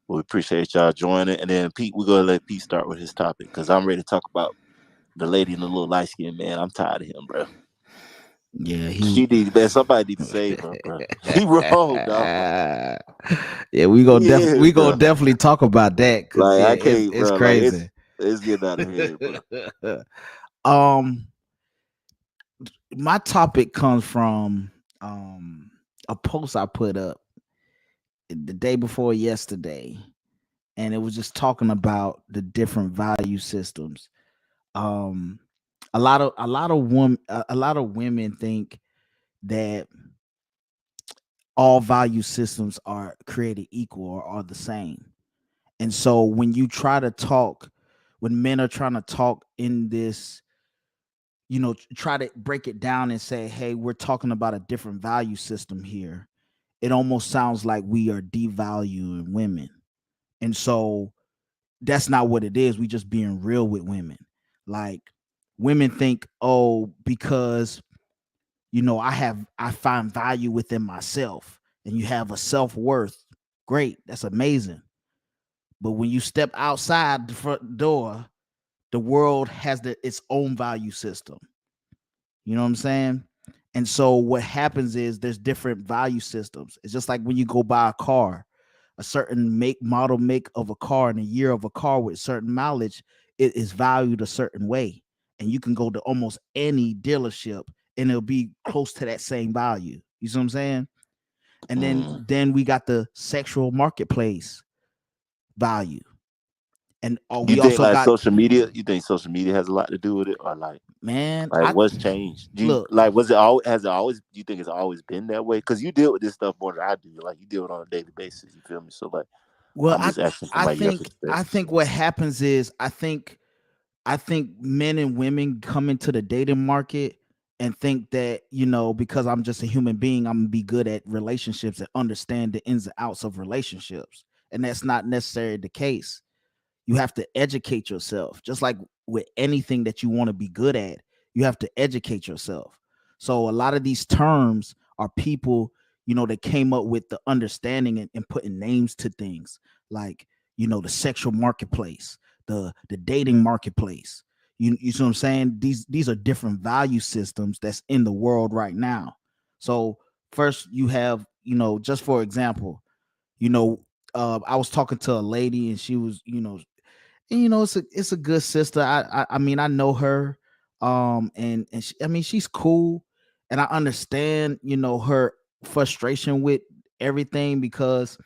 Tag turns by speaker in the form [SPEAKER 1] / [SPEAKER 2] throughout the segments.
[SPEAKER 1] We appreciate y'all joining. And then Pete, we're gonna let Pete start with his topic because I'm ready to talk about the lady in the little light skin man. I'm tired of him, bro.
[SPEAKER 2] Yeah,
[SPEAKER 1] She
[SPEAKER 2] he.
[SPEAKER 1] need man. Somebody need to save her, bro. He wrong, dog.
[SPEAKER 2] Yeah,
[SPEAKER 1] Yeah,
[SPEAKER 2] we
[SPEAKER 1] bro.
[SPEAKER 2] gonna definitely talk about that because
[SPEAKER 1] Like
[SPEAKER 2] yeah,
[SPEAKER 1] I can't,
[SPEAKER 2] it's
[SPEAKER 1] bro. Like
[SPEAKER 2] crazy.
[SPEAKER 1] it's getting out of hand, bro.
[SPEAKER 2] um, my topic comes from a post I put up the day before yesterday, and it was just talking about the different value systems. Um, a lot of women think that all value systems are created equal or are the same. And so when you try to talk, when men are trying to talk in this, try to break it down and say, hey, we're talking about a different value system here, it almost sounds like we are devaluing women. And so that's not what it is. We just being real with women. Like women think, oh, because I find value within myself and you have a self-worth. Great. That's amazing. But when you step outside the front door, the world has its own value system. You know what I'm saying? And so what happens is there's different value systems. It's just like when you go buy a car, a certain make, model, make of a car, and a year of a car with certain mileage, it is valued a certain way. And you can go to almost any dealership and it'll be close to that same value. You see what I'm saying? And then
[SPEAKER 1] Mm.
[SPEAKER 2] then we got the sexual marketplace value. And
[SPEAKER 1] You
[SPEAKER 2] we
[SPEAKER 1] think
[SPEAKER 2] also
[SPEAKER 1] like
[SPEAKER 2] got,
[SPEAKER 1] social media? You think social media has a lot to do with it, or
[SPEAKER 2] man,
[SPEAKER 1] like
[SPEAKER 2] I
[SPEAKER 1] what's changed? Do you
[SPEAKER 2] look,
[SPEAKER 1] like was it always has it always? Do you think it's always been that way? Because you deal with this stuff more than I do. Like you deal with it on a daily basis. You feel me? So like
[SPEAKER 2] well,
[SPEAKER 1] I'm just asking from like your
[SPEAKER 2] I
[SPEAKER 1] perspective.
[SPEAKER 2] think what happens is I think men and women come into the dating market and think that, because I'm just a human being, I'm gonna be good at relationships and understand the ins and outs of relationships. And that's not necessarily the case. You have to educate yourself. Just like with anything that you want to be good at, you have to educate yourself. So a lot of these terms are people, that came up with the understanding and putting names to things like, the sexual marketplace, the dating marketplace. You see what I'm saying? These are different value systems that's in the world right now. So first you have, just for example, you know, I was talking to a lady and she was, and, it's a good sister. I mean, I know her, and she, I mean, she's cool, and I understand, her frustration with everything because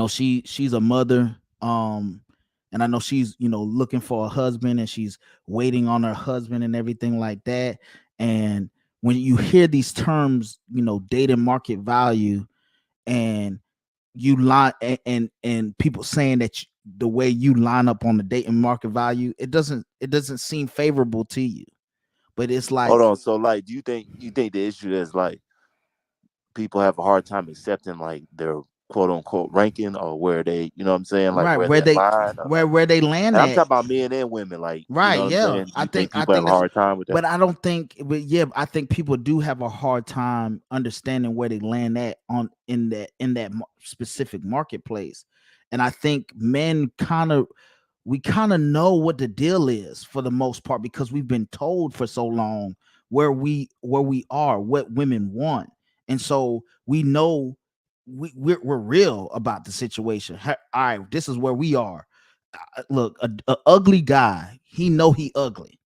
[SPEAKER 2] she's a mother, and I know she's looking for a husband and she's waiting on her husband and everything like that. And when you hear these terms, dating market value, and you line and people saying that the way you line up on the dating market value, it doesn't seem favorable to you. But it's
[SPEAKER 1] Hold
[SPEAKER 2] like,
[SPEAKER 1] on. So like, do you think the issue is like people have a hard time accepting like their quote unquote ranking or where they, you know what I'm saying, like
[SPEAKER 2] right,
[SPEAKER 1] where
[SPEAKER 2] where
[SPEAKER 1] they
[SPEAKER 2] they
[SPEAKER 1] align or like,
[SPEAKER 2] where they land
[SPEAKER 1] and I'm
[SPEAKER 2] at.
[SPEAKER 1] talking about men and women, like you know
[SPEAKER 2] Right,
[SPEAKER 1] what I'm
[SPEAKER 2] yeah.
[SPEAKER 1] saying. Do you think people have a hard time with that?
[SPEAKER 2] But I don't think, but yeah, I think people do have a hard time understanding where they land at on in that specific marketplace. And I think men we kind of know what the deal is for the most part because we've been told for so long where we are, what women want. And so we know we're real about the situation. All right, this is where we are. Look, a ugly guy, he know he ugly,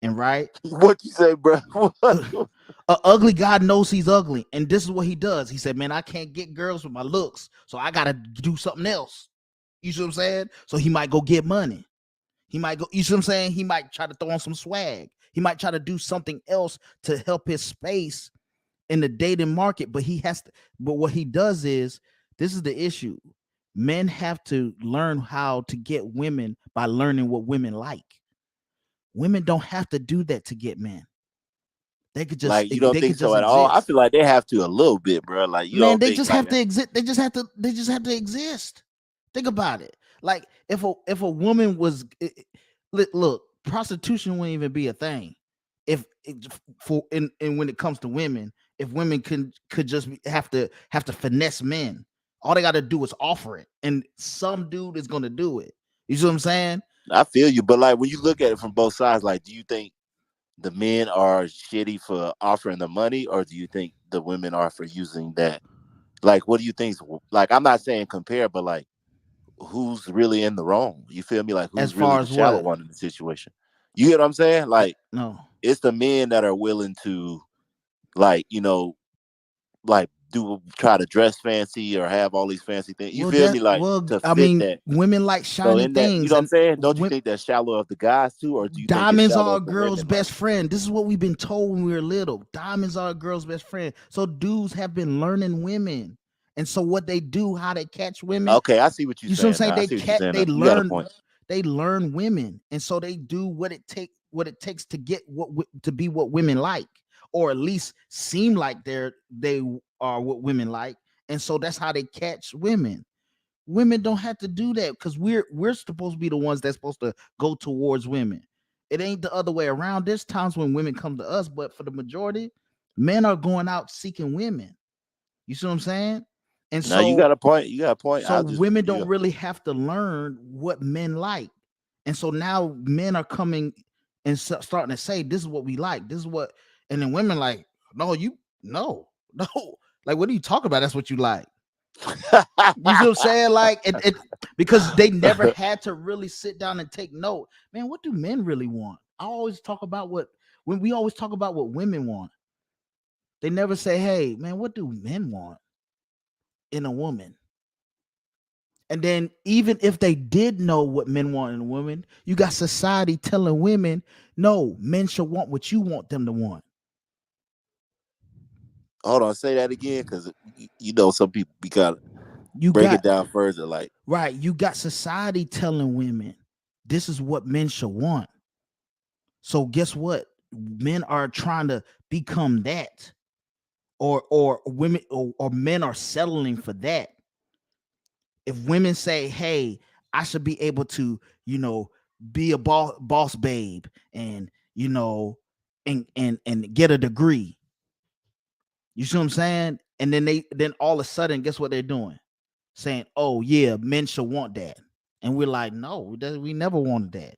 [SPEAKER 2] and right,
[SPEAKER 1] What you say, bro? What?
[SPEAKER 2] a ugly guy knows he's ugly, and this is what he does. He said, man, I can't get girls with my looks, so I gotta do something else. You see what I'm saying? So he might go get money. He might go, you see what I'm saying? He might try to throw on some swag. He might try to do something else to help his space in the dating market. But but what he does is, this is the issue. Men have to learn how to get women by learning what women like. Women don't have to do that to get men.
[SPEAKER 1] Like you don't
[SPEAKER 2] They
[SPEAKER 1] think
[SPEAKER 2] could
[SPEAKER 1] so
[SPEAKER 2] just
[SPEAKER 1] at all? I
[SPEAKER 2] exist.
[SPEAKER 1] feel like they have to a little bit, bro. Like you
[SPEAKER 2] Man,
[SPEAKER 1] don't
[SPEAKER 2] they
[SPEAKER 1] think
[SPEAKER 2] just
[SPEAKER 1] like
[SPEAKER 2] have to exist. They just have to exist. Think about it. Like if a woman was look, prostitution wouldn't even be a thing. If it, for and when it comes to women, if women could just have to finesse men. All they got to do is offer it, and some dude is gonna do it. You see what I'm saying?
[SPEAKER 1] I feel you, but like when you look at it from both sides, like, do you think the men are shitty for offering the money, or do you think the women are for using that? Like, what do you think? Like, I'm not saying compare, but like, who's really in the wrong? You feel me? Like,
[SPEAKER 2] As
[SPEAKER 1] who's really
[SPEAKER 2] far
[SPEAKER 1] the
[SPEAKER 2] as
[SPEAKER 1] shallow
[SPEAKER 2] what?
[SPEAKER 1] one in the situation? You get what I'm saying? Like,
[SPEAKER 2] No.
[SPEAKER 1] it's the men that are willing to, like, like do try to dress fancy or have all these fancy things. You
[SPEAKER 2] Well,
[SPEAKER 1] feel me? Like to
[SPEAKER 2] I
[SPEAKER 1] fit
[SPEAKER 2] mean,
[SPEAKER 1] that.
[SPEAKER 2] women like
[SPEAKER 1] So
[SPEAKER 2] shiny
[SPEAKER 1] in that, you
[SPEAKER 2] things,
[SPEAKER 1] know what I'm
[SPEAKER 2] and
[SPEAKER 1] saying? Don't you think that's shallow of the guys too, or do you think it's
[SPEAKER 2] diamonds
[SPEAKER 1] shallow
[SPEAKER 2] are a
[SPEAKER 1] of the
[SPEAKER 2] girl's
[SPEAKER 1] women? Like,
[SPEAKER 2] best friend. This is what we've been told when we were little. Diamonds are a girl's best friend. So dudes have been learning women, and so what they do, how they catch women.
[SPEAKER 1] okay, I see what you're
[SPEAKER 2] You see what I'm
[SPEAKER 1] saying
[SPEAKER 2] saying?
[SPEAKER 1] now. I
[SPEAKER 2] They
[SPEAKER 1] see what you're
[SPEAKER 2] cat,
[SPEAKER 1] saying
[SPEAKER 2] they
[SPEAKER 1] now. You got a
[SPEAKER 2] learn,
[SPEAKER 1] point.
[SPEAKER 2] they learn women, and so they do what it takes to get to be what women like, or at least seem like they are what women like, and so that's how they catch women. Women don't have to do that because we're supposed to be the ones that's supposed to go towards women. It ain't the other way around. There's times when women come to us, but for the majority, men are going out seeking women. You see what I'm saying? And
[SPEAKER 1] Now you got a point. You got a point.
[SPEAKER 2] so
[SPEAKER 1] I'll just
[SPEAKER 2] women don't really have to learn what men like. And so now men are coming and starting to say, this is what we like. This is what, and then women like, no, no, no. Like, what are you talking about? That's what you like. You see what I'm saying? Like because they never had to really sit down and take note. Man, what do men really want? I always talk about when we always talk about what women want. They never say, hey, man, what do men want in a woman? And then even if they did know what men want in a woman, you got society telling women, no, men should want what you want them to want.
[SPEAKER 1] Hold on, say that again, because some people we got to
[SPEAKER 2] You
[SPEAKER 1] break it
[SPEAKER 2] got
[SPEAKER 1] down further. Like,
[SPEAKER 2] right, you got society telling women this is what men should want. So guess what? Men are trying to become that, or women or men are settling for that. If women say, "Hey, I should be able to, be a boss babe, and and get a degree," you see what I'm saying? And then all of a sudden, guess what they're doing? Saying, "Oh yeah, men should want that," and we're like, "No, we never wanted that."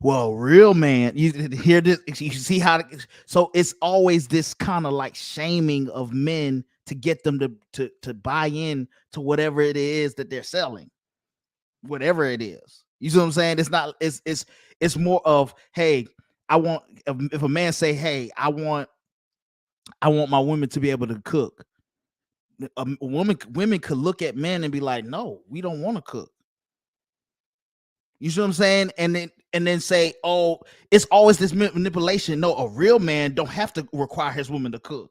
[SPEAKER 2] Well, real man, you hear this? You see how? So it's always this kind of like shaming of men to get them to buy in to whatever it is that they're selling, whatever it is. You see what I'm saying? It's not. It's more of, hey, I want, if a man say, hey, I want my women to be able to cook. Women could look at men and be like, no, we don't want to cook. You see what I'm saying? And then say, oh, it's always this manipulation. No, a real man don't have to require his woman to cook.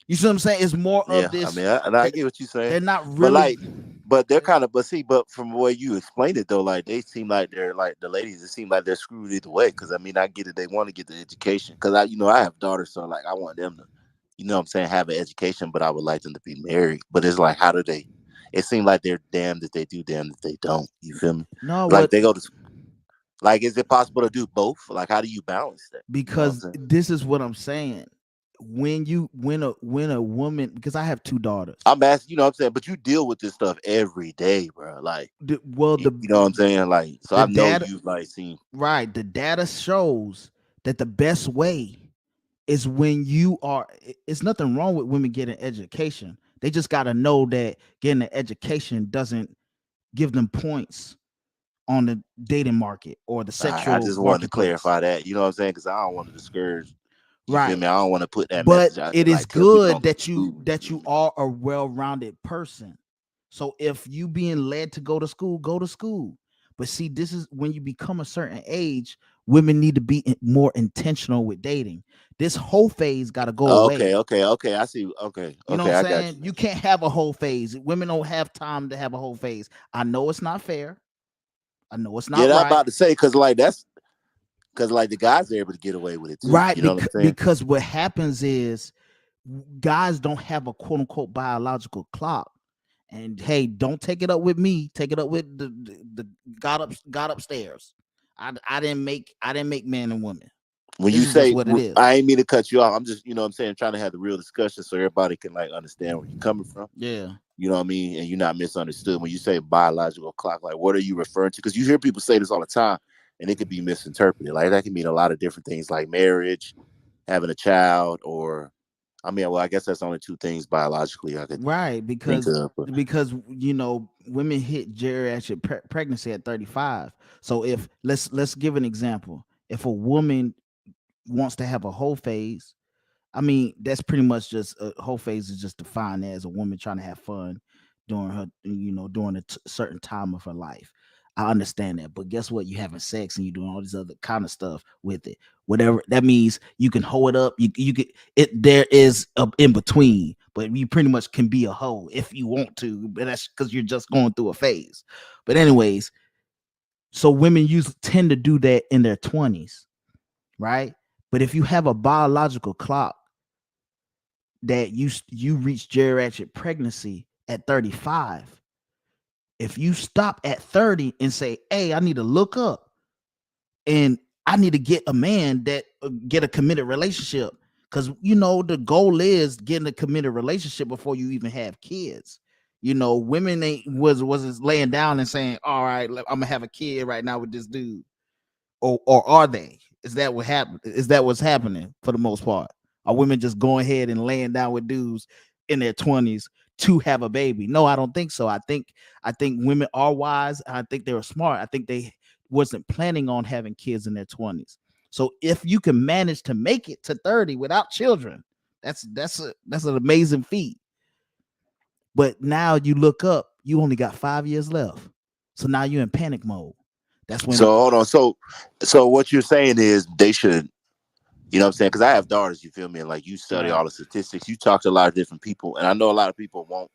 [SPEAKER 2] You see what I'm saying? It's more
[SPEAKER 1] yeah,
[SPEAKER 2] of
[SPEAKER 1] I
[SPEAKER 2] this.
[SPEAKER 1] mean, I
[SPEAKER 2] They're,
[SPEAKER 1] get what you're saying,
[SPEAKER 2] they're not
[SPEAKER 1] but
[SPEAKER 2] really.
[SPEAKER 1] like, but they're kind of, but see, but from the way you explained it though, like they seem like they're like the ladies. It seem like they're screwed either way. Because I mean, I get it. They want to get the education. Because I have daughters, so like I want them to, what I'm saying, have an education. But I would like them to be married. But it's like, how do they? It seems like they're damned if they do, damned if they don't. You feel me?
[SPEAKER 2] No,
[SPEAKER 1] Like
[SPEAKER 2] what?
[SPEAKER 1] they go to, like, is it possible to do both? Like, how do you balance that? You know what I'm
[SPEAKER 2] Because
[SPEAKER 1] saying?
[SPEAKER 2] this is what I'm saying. When a woman, because I have two daughters.
[SPEAKER 1] I'm asking, what I'm saying, but you deal with this stuff every day, bro. Like,
[SPEAKER 2] Well,
[SPEAKER 1] you know what I'm saying? Like, so
[SPEAKER 2] the
[SPEAKER 1] I know
[SPEAKER 2] data,
[SPEAKER 1] you've like seen.
[SPEAKER 2] right? The data shows that the best way is when you are. It's nothing wrong with women getting education. They just got to know that getting an education doesn't give them points on the dating market or the
[SPEAKER 1] I
[SPEAKER 2] sexual
[SPEAKER 1] just wanted to
[SPEAKER 2] marketplace.
[SPEAKER 1] clarify that. You know what I'm saying? Because I don't want to discourage. You feel
[SPEAKER 2] Right.
[SPEAKER 1] me? I don't want to put that
[SPEAKER 2] But
[SPEAKER 1] message out there.
[SPEAKER 2] it is
[SPEAKER 1] Like, tell people
[SPEAKER 2] good
[SPEAKER 1] don't go to
[SPEAKER 2] that
[SPEAKER 1] school. You
[SPEAKER 2] you
[SPEAKER 1] feel me?
[SPEAKER 2] are a well-rounded person. So if you being led to go to school, go to school. But see, this is when you become a certain age, women need to be more intentional with dating. This whole phase got to go
[SPEAKER 1] Okay,
[SPEAKER 2] away.
[SPEAKER 1] okay, okay. I see. Okay,
[SPEAKER 2] You know what
[SPEAKER 1] okay.
[SPEAKER 2] I'm
[SPEAKER 1] I got
[SPEAKER 2] saying?
[SPEAKER 1] you.
[SPEAKER 2] You can't have a whole phase. Women don't have time to have a whole phase. I know it's not fair. I know it's
[SPEAKER 1] Yeah,
[SPEAKER 2] not
[SPEAKER 1] I'm
[SPEAKER 2] right.
[SPEAKER 1] about to say because like that's because like the guys are able to get away with it too.
[SPEAKER 2] Right,
[SPEAKER 1] You know what I'm saying?
[SPEAKER 2] because what happens is guys don't have a quote unquote biological clock. And hey, don't take it up with me. Take it up with the God upstairs. I didn't make man and woman.
[SPEAKER 1] When
[SPEAKER 2] This
[SPEAKER 1] you
[SPEAKER 2] is just
[SPEAKER 1] say,
[SPEAKER 2] what it is.
[SPEAKER 1] I ain't mean to cut you off. I'm just, I'm saying, trying to have the real discussion so everybody can like understand where you're coming from.
[SPEAKER 2] Yeah.
[SPEAKER 1] You know what I mean? And you're not misunderstood. When you say biological clock, like what are you referring to? Because you hear people say this all the time and it could be misinterpreted. Like that can mean a lot of different things like marriage, having a child, or I mean, well, I guess that's only two things biologically I could
[SPEAKER 2] Right,
[SPEAKER 1] think of. But
[SPEAKER 2] because women hit geriatric pregnancy at 35. So if let's give an example. If a woman wants to have a whole phase, I mean, that's pretty much just a whole phase is just defined as a woman trying to have fun during her, during a certain time of her life. I understand that, but guess what? You having sex and you doing all this other kind of stuff with it. Whatever that means, you can hold it up. You can it. There is a in between, but you pretty much can be a hoe if you want to. But that's because you're just going through a phase. But anyways, so women tend to do that in their 20s, right? But if you have a biological clock that you reach geriatric pregnancy at 35, if you stop at 30 and say, hey, I need to look up and I need to get a man that get a committed relationship, because the goal is getting a committed relationship before you even have kids. Women ain't was laying down and saying, all right, I'm gonna have a kid right now with this dude, or are they? Is that what happened? Is that what's happening for the most part? Are women just going ahead and laying down with dudes in their 20s to have a baby? No, I don't think so. I think women are wise. I think they were smart. I think they wasn't planning on having kids in their 20s. So if you can manage to make it to 30 without children, that's an amazing feat. But now you look up, you only got 5 years left. So now you're in panic mode. That's
[SPEAKER 1] so
[SPEAKER 2] when
[SPEAKER 1] hold on. So what you're saying is they should, you know what I'm saying? Because I have daughters, you feel me? And like you study
[SPEAKER 2] right,
[SPEAKER 1] all the statistics, you talk to a lot of different people, and I know a lot of people won't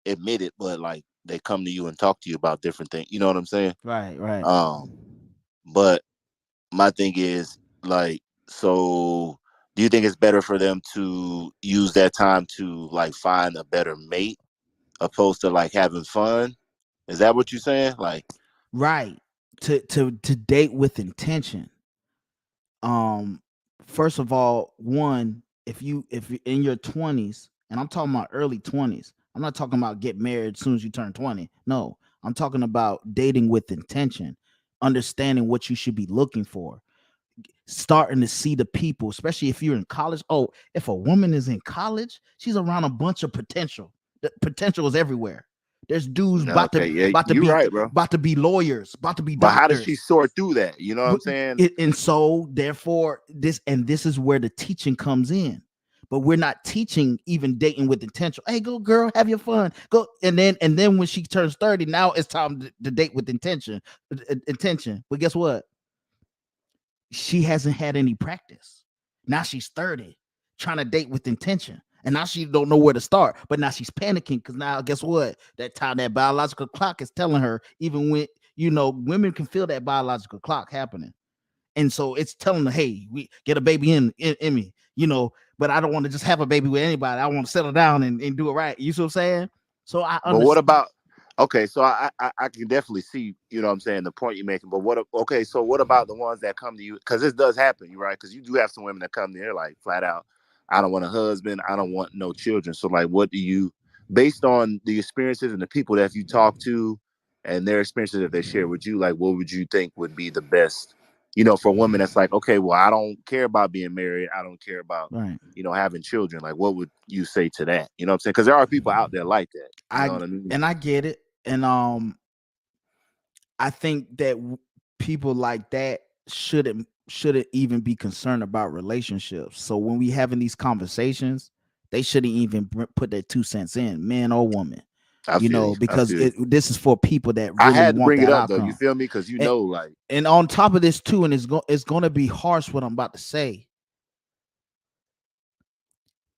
[SPEAKER 1] admit it, but like they come to you and talk to you about different things. You know what I'm saying?
[SPEAKER 2] right, right.
[SPEAKER 1] Um, but my thing is like, so do you think it's better for them to use that time to like find a better mate opposed to like having fun? Is that what you're saying? Like,
[SPEAKER 2] Right. To date with intention. Um First of all, one, if you're in your 20s, and I'm talking about early 20s. I'm not talking about get married as soon as you turn 20. No, I'm talking about dating with intention, understanding what you should be looking for, starting to see the people, especially if you're in college. Oh, if a woman is in college, she's around a bunch of potential. The potential is everywhere. There's dudes about to
[SPEAKER 1] okay, yeah,
[SPEAKER 2] about to
[SPEAKER 1] you're
[SPEAKER 2] be
[SPEAKER 1] right, bro.
[SPEAKER 2] about to be lawyers, about to be
[SPEAKER 1] But how does she
[SPEAKER 2] doctors.
[SPEAKER 1] sort through that? You know what I'm saying?
[SPEAKER 2] And so therefore this is where the teaching comes in. But we're not teaching even dating with intention. Hey, go girl, have your fun. Go, and then when she turns 30, now it's time to date with intention. Intention. But guess what? She hasn't had any practice. Now she's 30, trying to date with intention. And now she don't know where to start. But now she's panicking because now guess what? That time, that biological clock is telling her, even when women can feel that biological clock happening. And so it's telling her, hey, we get a baby in me, but I don't want to just have a baby with anybody. I want to settle down and do it right. You see what I'm saying? So I
[SPEAKER 1] But what
[SPEAKER 2] understand.
[SPEAKER 1] about, okay, so I can definitely see, you know what I'm saying, the point you're making. But okay, so what about the ones that come to you? Because this does happen, you right? Because you do have some women that come there like flat out, I don't want a husband, I don't want no children. So like, what do you, based on the experiences and the people that you talk to and their experiences that they share with you, like, what would you think would be the best, for a woman that's like, okay, well, I don't care about being married, I don't care about,
[SPEAKER 2] Right.
[SPEAKER 1] having children. Like, what would you say to that? You know what I'm saying? Because there are people out there like that. You know
[SPEAKER 2] I
[SPEAKER 1] what I mean?
[SPEAKER 2] and I get it. And I think that people like that shouldn't even be concerned about relationships. So when we having these conversations, they shouldn't even put their 2 cents in, man or woman.
[SPEAKER 1] I feel you. I
[SPEAKER 2] Because
[SPEAKER 1] feel you.
[SPEAKER 2] this is for people that
[SPEAKER 1] I
[SPEAKER 2] really
[SPEAKER 1] had to
[SPEAKER 2] want
[SPEAKER 1] bring it
[SPEAKER 2] that
[SPEAKER 1] up though. You
[SPEAKER 2] outcome.
[SPEAKER 1] feel me? Because
[SPEAKER 2] And
[SPEAKER 1] like,
[SPEAKER 2] and on top of this too, and it's going to be harsh what I'm about to say.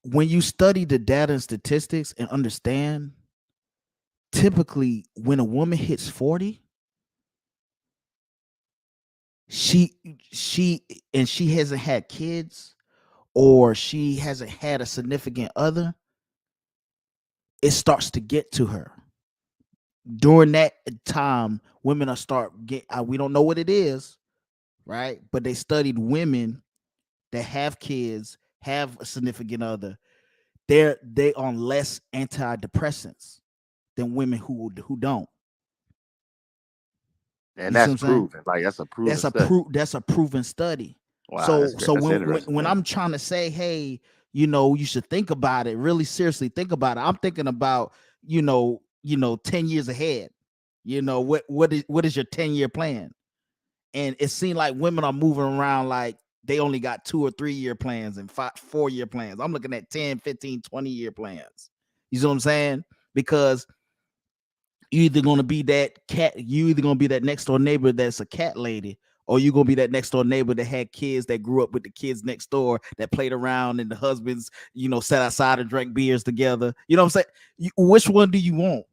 [SPEAKER 2] When you study the data and statistics and understand, typically when a woman hits 40, she she and she hasn't had kids, or she hasn't had a significant other, it starts to get to her. During that time, women are start get we don't know what it is, right? But they studied women that have kids, have a significant other, they on less antidepressants than women who don't.
[SPEAKER 1] And
[SPEAKER 2] You see what
[SPEAKER 1] that's
[SPEAKER 2] I'm saying?
[SPEAKER 1] proven. Like that's a proven study.
[SPEAKER 2] That's a proven study.
[SPEAKER 1] Wow, that's
[SPEAKER 2] So
[SPEAKER 1] great.
[SPEAKER 2] so
[SPEAKER 1] That's
[SPEAKER 2] when
[SPEAKER 1] interesting.
[SPEAKER 2] when
[SPEAKER 1] Yeah.
[SPEAKER 2] I'm trying to say, hey, you should think about it, really seriously think about it. I'm thinking about, 10 years ahead. What is your 10-year plan? And it seemed like women are moving around like they only got 2 or 3 year plans and 4 year plans. I'm looking at 10, 15, 20 year plans. You see what I'm saying? Because you either gonna be that next door neighbor that's a cat lady, or you gonna be that next door neighbor that had kids that grew up with the kids next door that played around and the husbands, sat outside and drank beers together. You know what I'm saying? Which one do you want?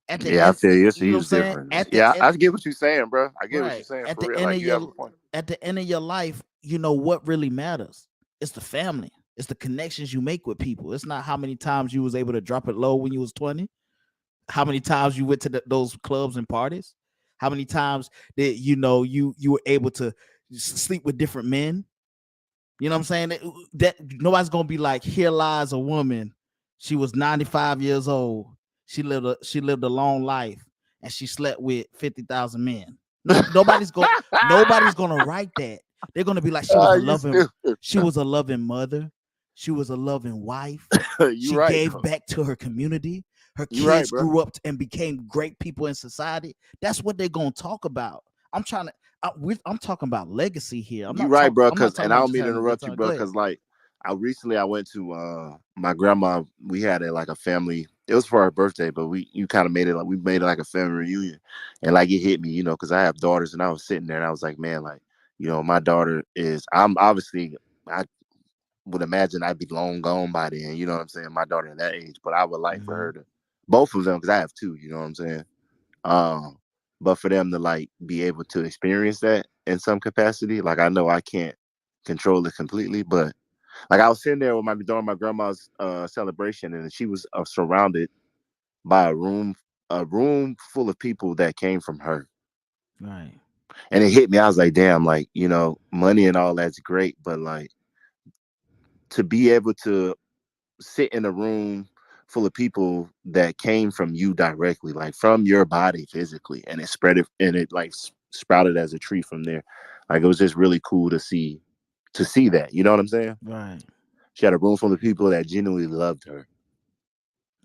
[SPEAKER 2] At the
[SPEAKER 1] Yeah, I
[SPEAKER 2] end,
[SPEAKER 1] feel you. It's a
[SPEAKER 2] you know what I'm
[SPEAKER 1] huge
[SPEAKER 2] saying?
[SPEAKER 1] difference. Yeah, I get what you're saying, bro. I get what you're
[SPEAKER 2] Right.
[SPEAKER 1] saying
[SPEAKER 2] At
[SPEAKER 1] for
[SPEAKER 2] the
[SPEAKER 1] real.
[SPEAKER 2] end
[SPEAKER 1] Like
[SPEAKER 2] of
[SPEAKER 1] you have a
[SPEAKER 2] your
[SPEAKER 1] point.
[SPEAKER 2] at the end of your life, what really matters. It's the family. It's the connections you make with people. It's not how many times you was able to drop it low when you was 20, how many times you went to those clubs and parties, how many times that you were able to sleep with different men. You know what I'm saying? That nobody's gonna be like, here lies a woman. She was 95 years old. She lived a long life, and she slept with 50,000 men. Nobody's gonna write that. They're gonna be like,
[SPEAKER 1] You stupid.
[SPEAKER 2] she was a loving mother. She was a loving wife.
[SPEAKER 1] You
[SPEAKER 2] She
[SPEAKER 1] right
[SPEAKER 2] gave
[SPEAKER 1] though.
[SPEAKER 2] back to her community. Her
[SPEAKER 1] You right,
[SPEAKER 2] kids
[SPEAKER 1] bro.
[SPEAKER 2] grew up and became great people in society. That's what they're gonna talk about. I'm trying to. I'm talking about legacy here. I'm
[SPEAKER 1] You
[SPEAKER 2] not
[SPEAKER 1] right,
[SPEAKER 2] talking.
[SPEAKER 1] bro.
[SPEAKER 2] I'm not
[SPEAKER 1] Cause
[SPEAKER 2] talking
[SPEAKER 1] and I
[SPEAKER 2] about
[SPEAKER 1] don't
[SPEAKER 2] just
[SPEAKER 1] mean to
[SPEAKER 2] having a good
[SPEAKER 1] interrupt you,
[SPEAKER 2] time.
[SPEAKER 1] bro.
[SPEAKER 2] Go ahead.
[SPEAKER 1] Cause like I went to my grandma. We had like a family. It was for her birthday, but you kind of made it like a family reunion, and like it hit me, cause I have daughters, and I was sitting there, and I was like, man, like my daughter is. I'm obviously I would imagine I'd be long gone by then. You know what I'm saying? My daughter at that age, but I would like for
[SPEAKER 2] Mm-hmm.
[SPEAKER 1] her to both of them, because I have two. You know what I'm saying? Um, but for them to like be able to experience that in some capacity, like I know I can't control it completely, but like I was sitting there with during my grandma's celebration, and she was surrounded by a room full of people that came from her,
[SPEAKER 2] Right.
[SPEAKER 1] and it hit me. I was like, damn, like money and all that's great, but like to be able to sit in a room full of people that came from you directly, like from your body physically, and it spread it and it like sprouted as a tree from there. Like it was just really cool to see that. You know what I'm saying?
[SPEAKER 2] Right.
[SPEAKER 1] She had a room full of people that genuinely loved her.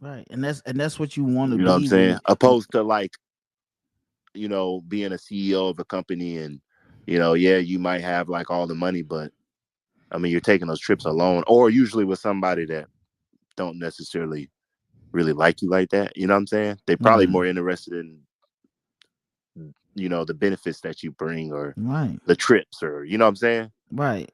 [SPEAKER 2] Right. And that's what you want to
[SPEAKER 1] You know what I'm
[SPEAKER 2] be
[SPEAKER 1] saying? Opposed to like, being a CEO of a company and, yeah, you might have like all the money, but I mean, you're taking those trips alone or usually with somebody that don't necessarily really like you like that. You know what I'm saying? They're probably
[SPEAKER 2] right.
[SPEAKER 1] more interested in, the benefits that you bring or
[SPEAKER 2] Right.
[SPEAKER 1] the trips or, you know what I'm saying?
[SPEAKER 2] Right.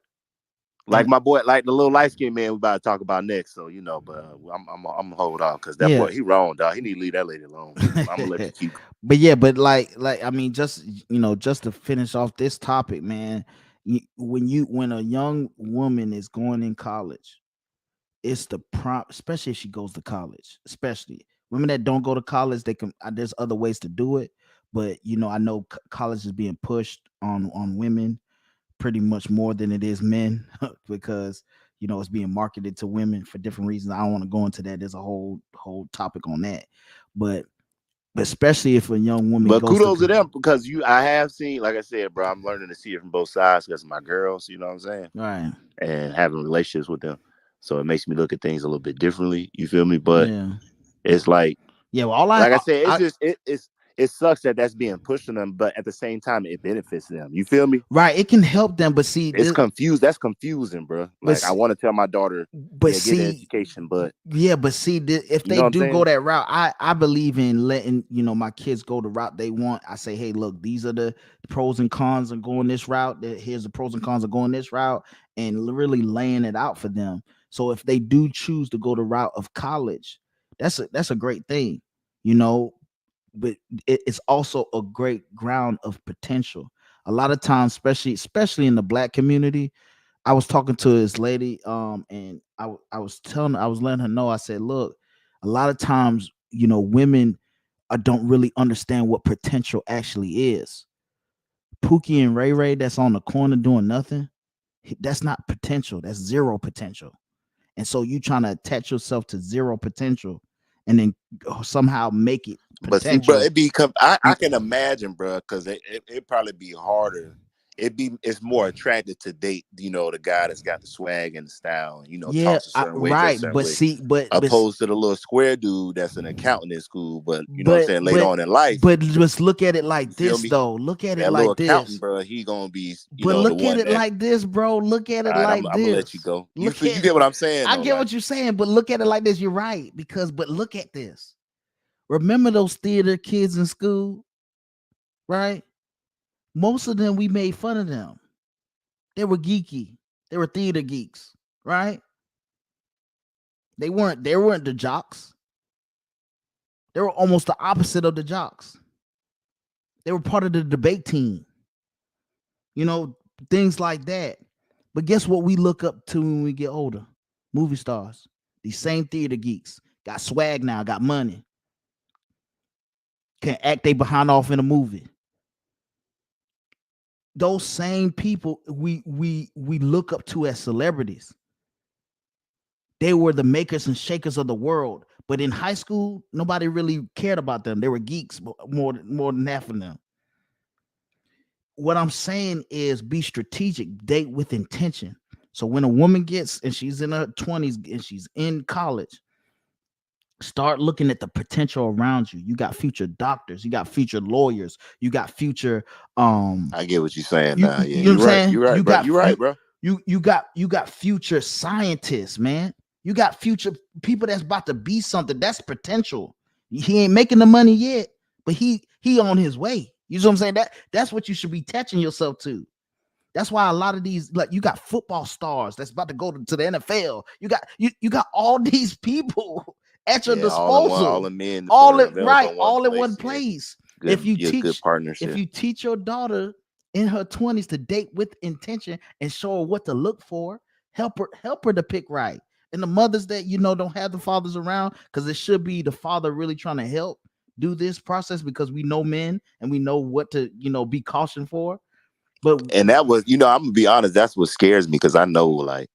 [SPEAKER 1] Like
[SPEAKER 2] And
[SPEAKER 1] my boy, like the little light skinned man we about to talk about next. So, but I'm gonna hold on because that
[SPEAKER 2] yeah.
[SPEAKER 1] boy, he wrong, dog. He need to leave that lady alone. But I'm gonna let you keep.
[SPEAKER 2] But yeah, but like I mean, just to finish off this topic, man. When a young woman is going in college, it's the prompt, especially if she goes to college. Especially women that don't go to college, they can. There's other ways to do it, but I know college is being pushed on women pretty much more than it is men because it's being marketed to women for different reasons. I don't want to go into that. There's a whole topic on that, but especially if a young woman
[SPEAKER 1] But
[SPEAKER 2] goes to
[SPEAKER 1] kudos to them because I have seen, like I said, bro, I'm learning to see it from both sides because of my girls, you know what I'm saying?
[SPEAKER 2] right,
[SPEAKER 1] And having relationships with them. So it makes me look at things a little bit differently. You feel me? But
[SPEAKER 2] yeah,
[SPEAKER 1] it's
[SPEAKER 2] yeah. Well, all
[SPEAKER 1] like I said, it's
[SPEAKER 2] I
[SPEAKER 1] just, it sucks that that's being pushed on them, but at the same time, it benefits them. You feel me?
[SPEAKER 2] right, it can help them, but see,
[SPEAKER 1] It's confused. That's confusing, bro.
[SPEAKER 2] but
[SPEAKER 1] Like I want to tell my daughter,
[SPEAKER 2] but
[SPEAKER 1] yeah, get an
[SPEAKER 2] see,
[SPEAKER 1] education, but
[SPEAKER 2] yeah, but see, if
[SPEAKER 1] you know
[SPEAKER 2] they
[SPEAKER 1] what I'm
[SPEAKER 2] do go
[SPEAKER 1] saying?
[SPEAKER 2] that route, I believe in letting my kids go the route they want. I say, hey, look, these are the pros and cons of going this route. Here's the pros and cons of going this route, and really laying it out for them. So if they do choose to go the route of college, that's a great thing, you know. But it's also a great ground of potential. A lot of times, especially in the black community, I was talking to this lady, and I was letting her know. I said, look, a lot of times, women don't really understand what potential actually is. Pookie and Ray Ray, that's on the corner doing nothing. That's not potential. That's zero potential. And so you trying to attach yourself to zero potential and then somehow make it
[SPEAKER 1] But see, bro,
[SPEAKER 2] potential.
[SPEAKER 1] it become I
[SPEAKER 2] You,
[SPEAKER 1] can imagine, bro, because it probably be harder. It's more attractive to date, the guy that's got the swag and the style, and
[SPEAKER 2] yeah,
[SPEAKER 1] talks a certain way,
[SPEAKER 2] right.
[SPEAKER 1] dress a certain
[SPEAKER 2] But
[SPEAKER 1] way,
[SPEAKER 2] see,
[SPEAKER 1] opposed to the little square dude that's an accountant in school, but you know what I'm
[SPEAKER 2] but
[SPEAKER 1] saying, later
[SPEAKER 2] but
[SPEAKER 1] on in life,
[SPEAKER 2] but just look at it
[SPEAKER 1] you
[SPEAKER 2] like
[SPEAKER 1] feel
[SPEAKER 2] this
[SPEAKER 1] me?
[SPEAKER 2] though. Look at it
[SPEAKER 1] That little
[SPEAKER 2] like
[SPEAKER 1] accountant,
[SPEAKER 2] this.
[SPEAKER 1] bro, he gonna be,
[SPEAKER 2] But
[SPEAKER 1] the
[SPEAKER 2] look at
[SPEAKER 1] one
[SPEAKER 2] it
[SPEAKER 1] that.
[SPEAKER 2] like this, bro. Look at
[SPEAKER 1] All
[SPEAKER 2] it
[SPEAKER 1] right, I'm
[SPEAKER 2] like
[SPEAKER 1] I'm gonna let you
[SPEAKER 2] this.
[SPEAKER 1] go.
[SPEAKER 2] Look
[SPEAKER 1] You
[SPEAKER 2] at
[SPEAKER 1] get what I'm saying
[SPEAKER 2] I
[SPEAKER 1] though,
[SPEAKER 2] get
[SPEAKER 1] like
[SPEAKER 2] what you're saying, but look at it like this. You're right. But look at this. Remember those theater kids in school, right? Most of them we made fun of them. They were geeky. They were theater geeks, right? They weren't the jocks. They were almost the opposite of the jocks. They were part of the debate team, you know, things like that. But guess what we look up to when we get older? Movie stars. These same theater geeks got swag now, got money, can act they behind off in a movie. Those same people we look up to as celebrities. They were the makers and shakers of the world. But in high school, nobody really cared about them. They were geeks, more than half of them. What I'm saying is be strategic, date with intention. So when a woman gets and she's in her 20s and she's in college, start looking at the potential around you. You got future doctors, you got future lawyers, you got future
[SPEAKER 1] I get what you're saying
[SPEAKER 2] you
[SPEAKER 1] now.
[SPEAKER 2] you,
[SPEAKER 1] Yeah,
[SPEAKER 2] you know what I'm
[SPEAKER 1] you're right.
[SPEAKER 2] saying?
[SPEAKER 1] You're right, bro. You're right, bro.
[SPEAKER 2] You got future scientists, man. You got future people that's about to be something. That's potential. He ain't making the money yet, but he on his way. You know what I'm saying? That's what you should be attaching yourself to. That's why a lot of these, like, you got football stars that's about to go to the NFL. You got all these people at your
[SPEAKER 1] Yeah, all
[SPEAKER 2] disposal,
[SPEAKER 1] the men
[SPEAKER 2] all
[SPEAKER 1] for
[SPEAKER 2] it
[SPEAKER 1] available
[SPEAKER 2] right,
[SPEAKER 1] in one
[SPEAKER 2] all in
[SPEAKER 1] place.
[SPEAKER 2] one
[SPEAKER 1] Yeah,
[SPEAKER 2] place. If
[SPEAKER 1] good.
[SPEAKER 2] you
[SPEAKER 1] You're a good
[SPEAKER 2] teach, if
[SPEAKER 1] partnership.
[SPEAKER 2] you teach your daughter in her 20s to date with intention and show her what to look for, help her to pick right. And the mothers that don't have the fathers around, because it should be the father really trying to help do this process, because we know men and we know what to be cautioned for. But
[SPEAKER 1] And that was, I'm gonna be honest, that's what scares me because I know like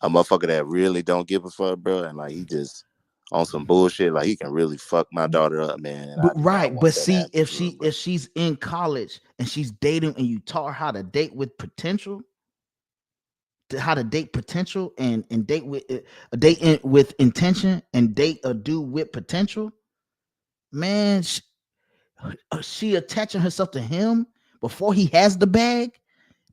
[SPEAKER 1] a motherfucker that really don't give a fuck, bro, and like he just on some bullshit, like he can really fuck my daughter up, man. And
[SPEAKER 2] But
[SPEAKER 1] I do not
[SPEAKER 2] right,
[SPEAKER 1] want
[SPEAKER 2] but
[SPEAKER 1] that to
[SPEAKER 2] see,
[SPEAKER 1] happen
[SPEAKER 2] if
[SPEAKER 1] to her,
[SPEAKER 2] she
[SPEAKER 1] bro.
[SPEAKER 2] if she's in college and she's dating and you taught her how to date with potential, how to date potential and date with with intention and date a dude with potential, man, she attaching herself to him before he has the bag,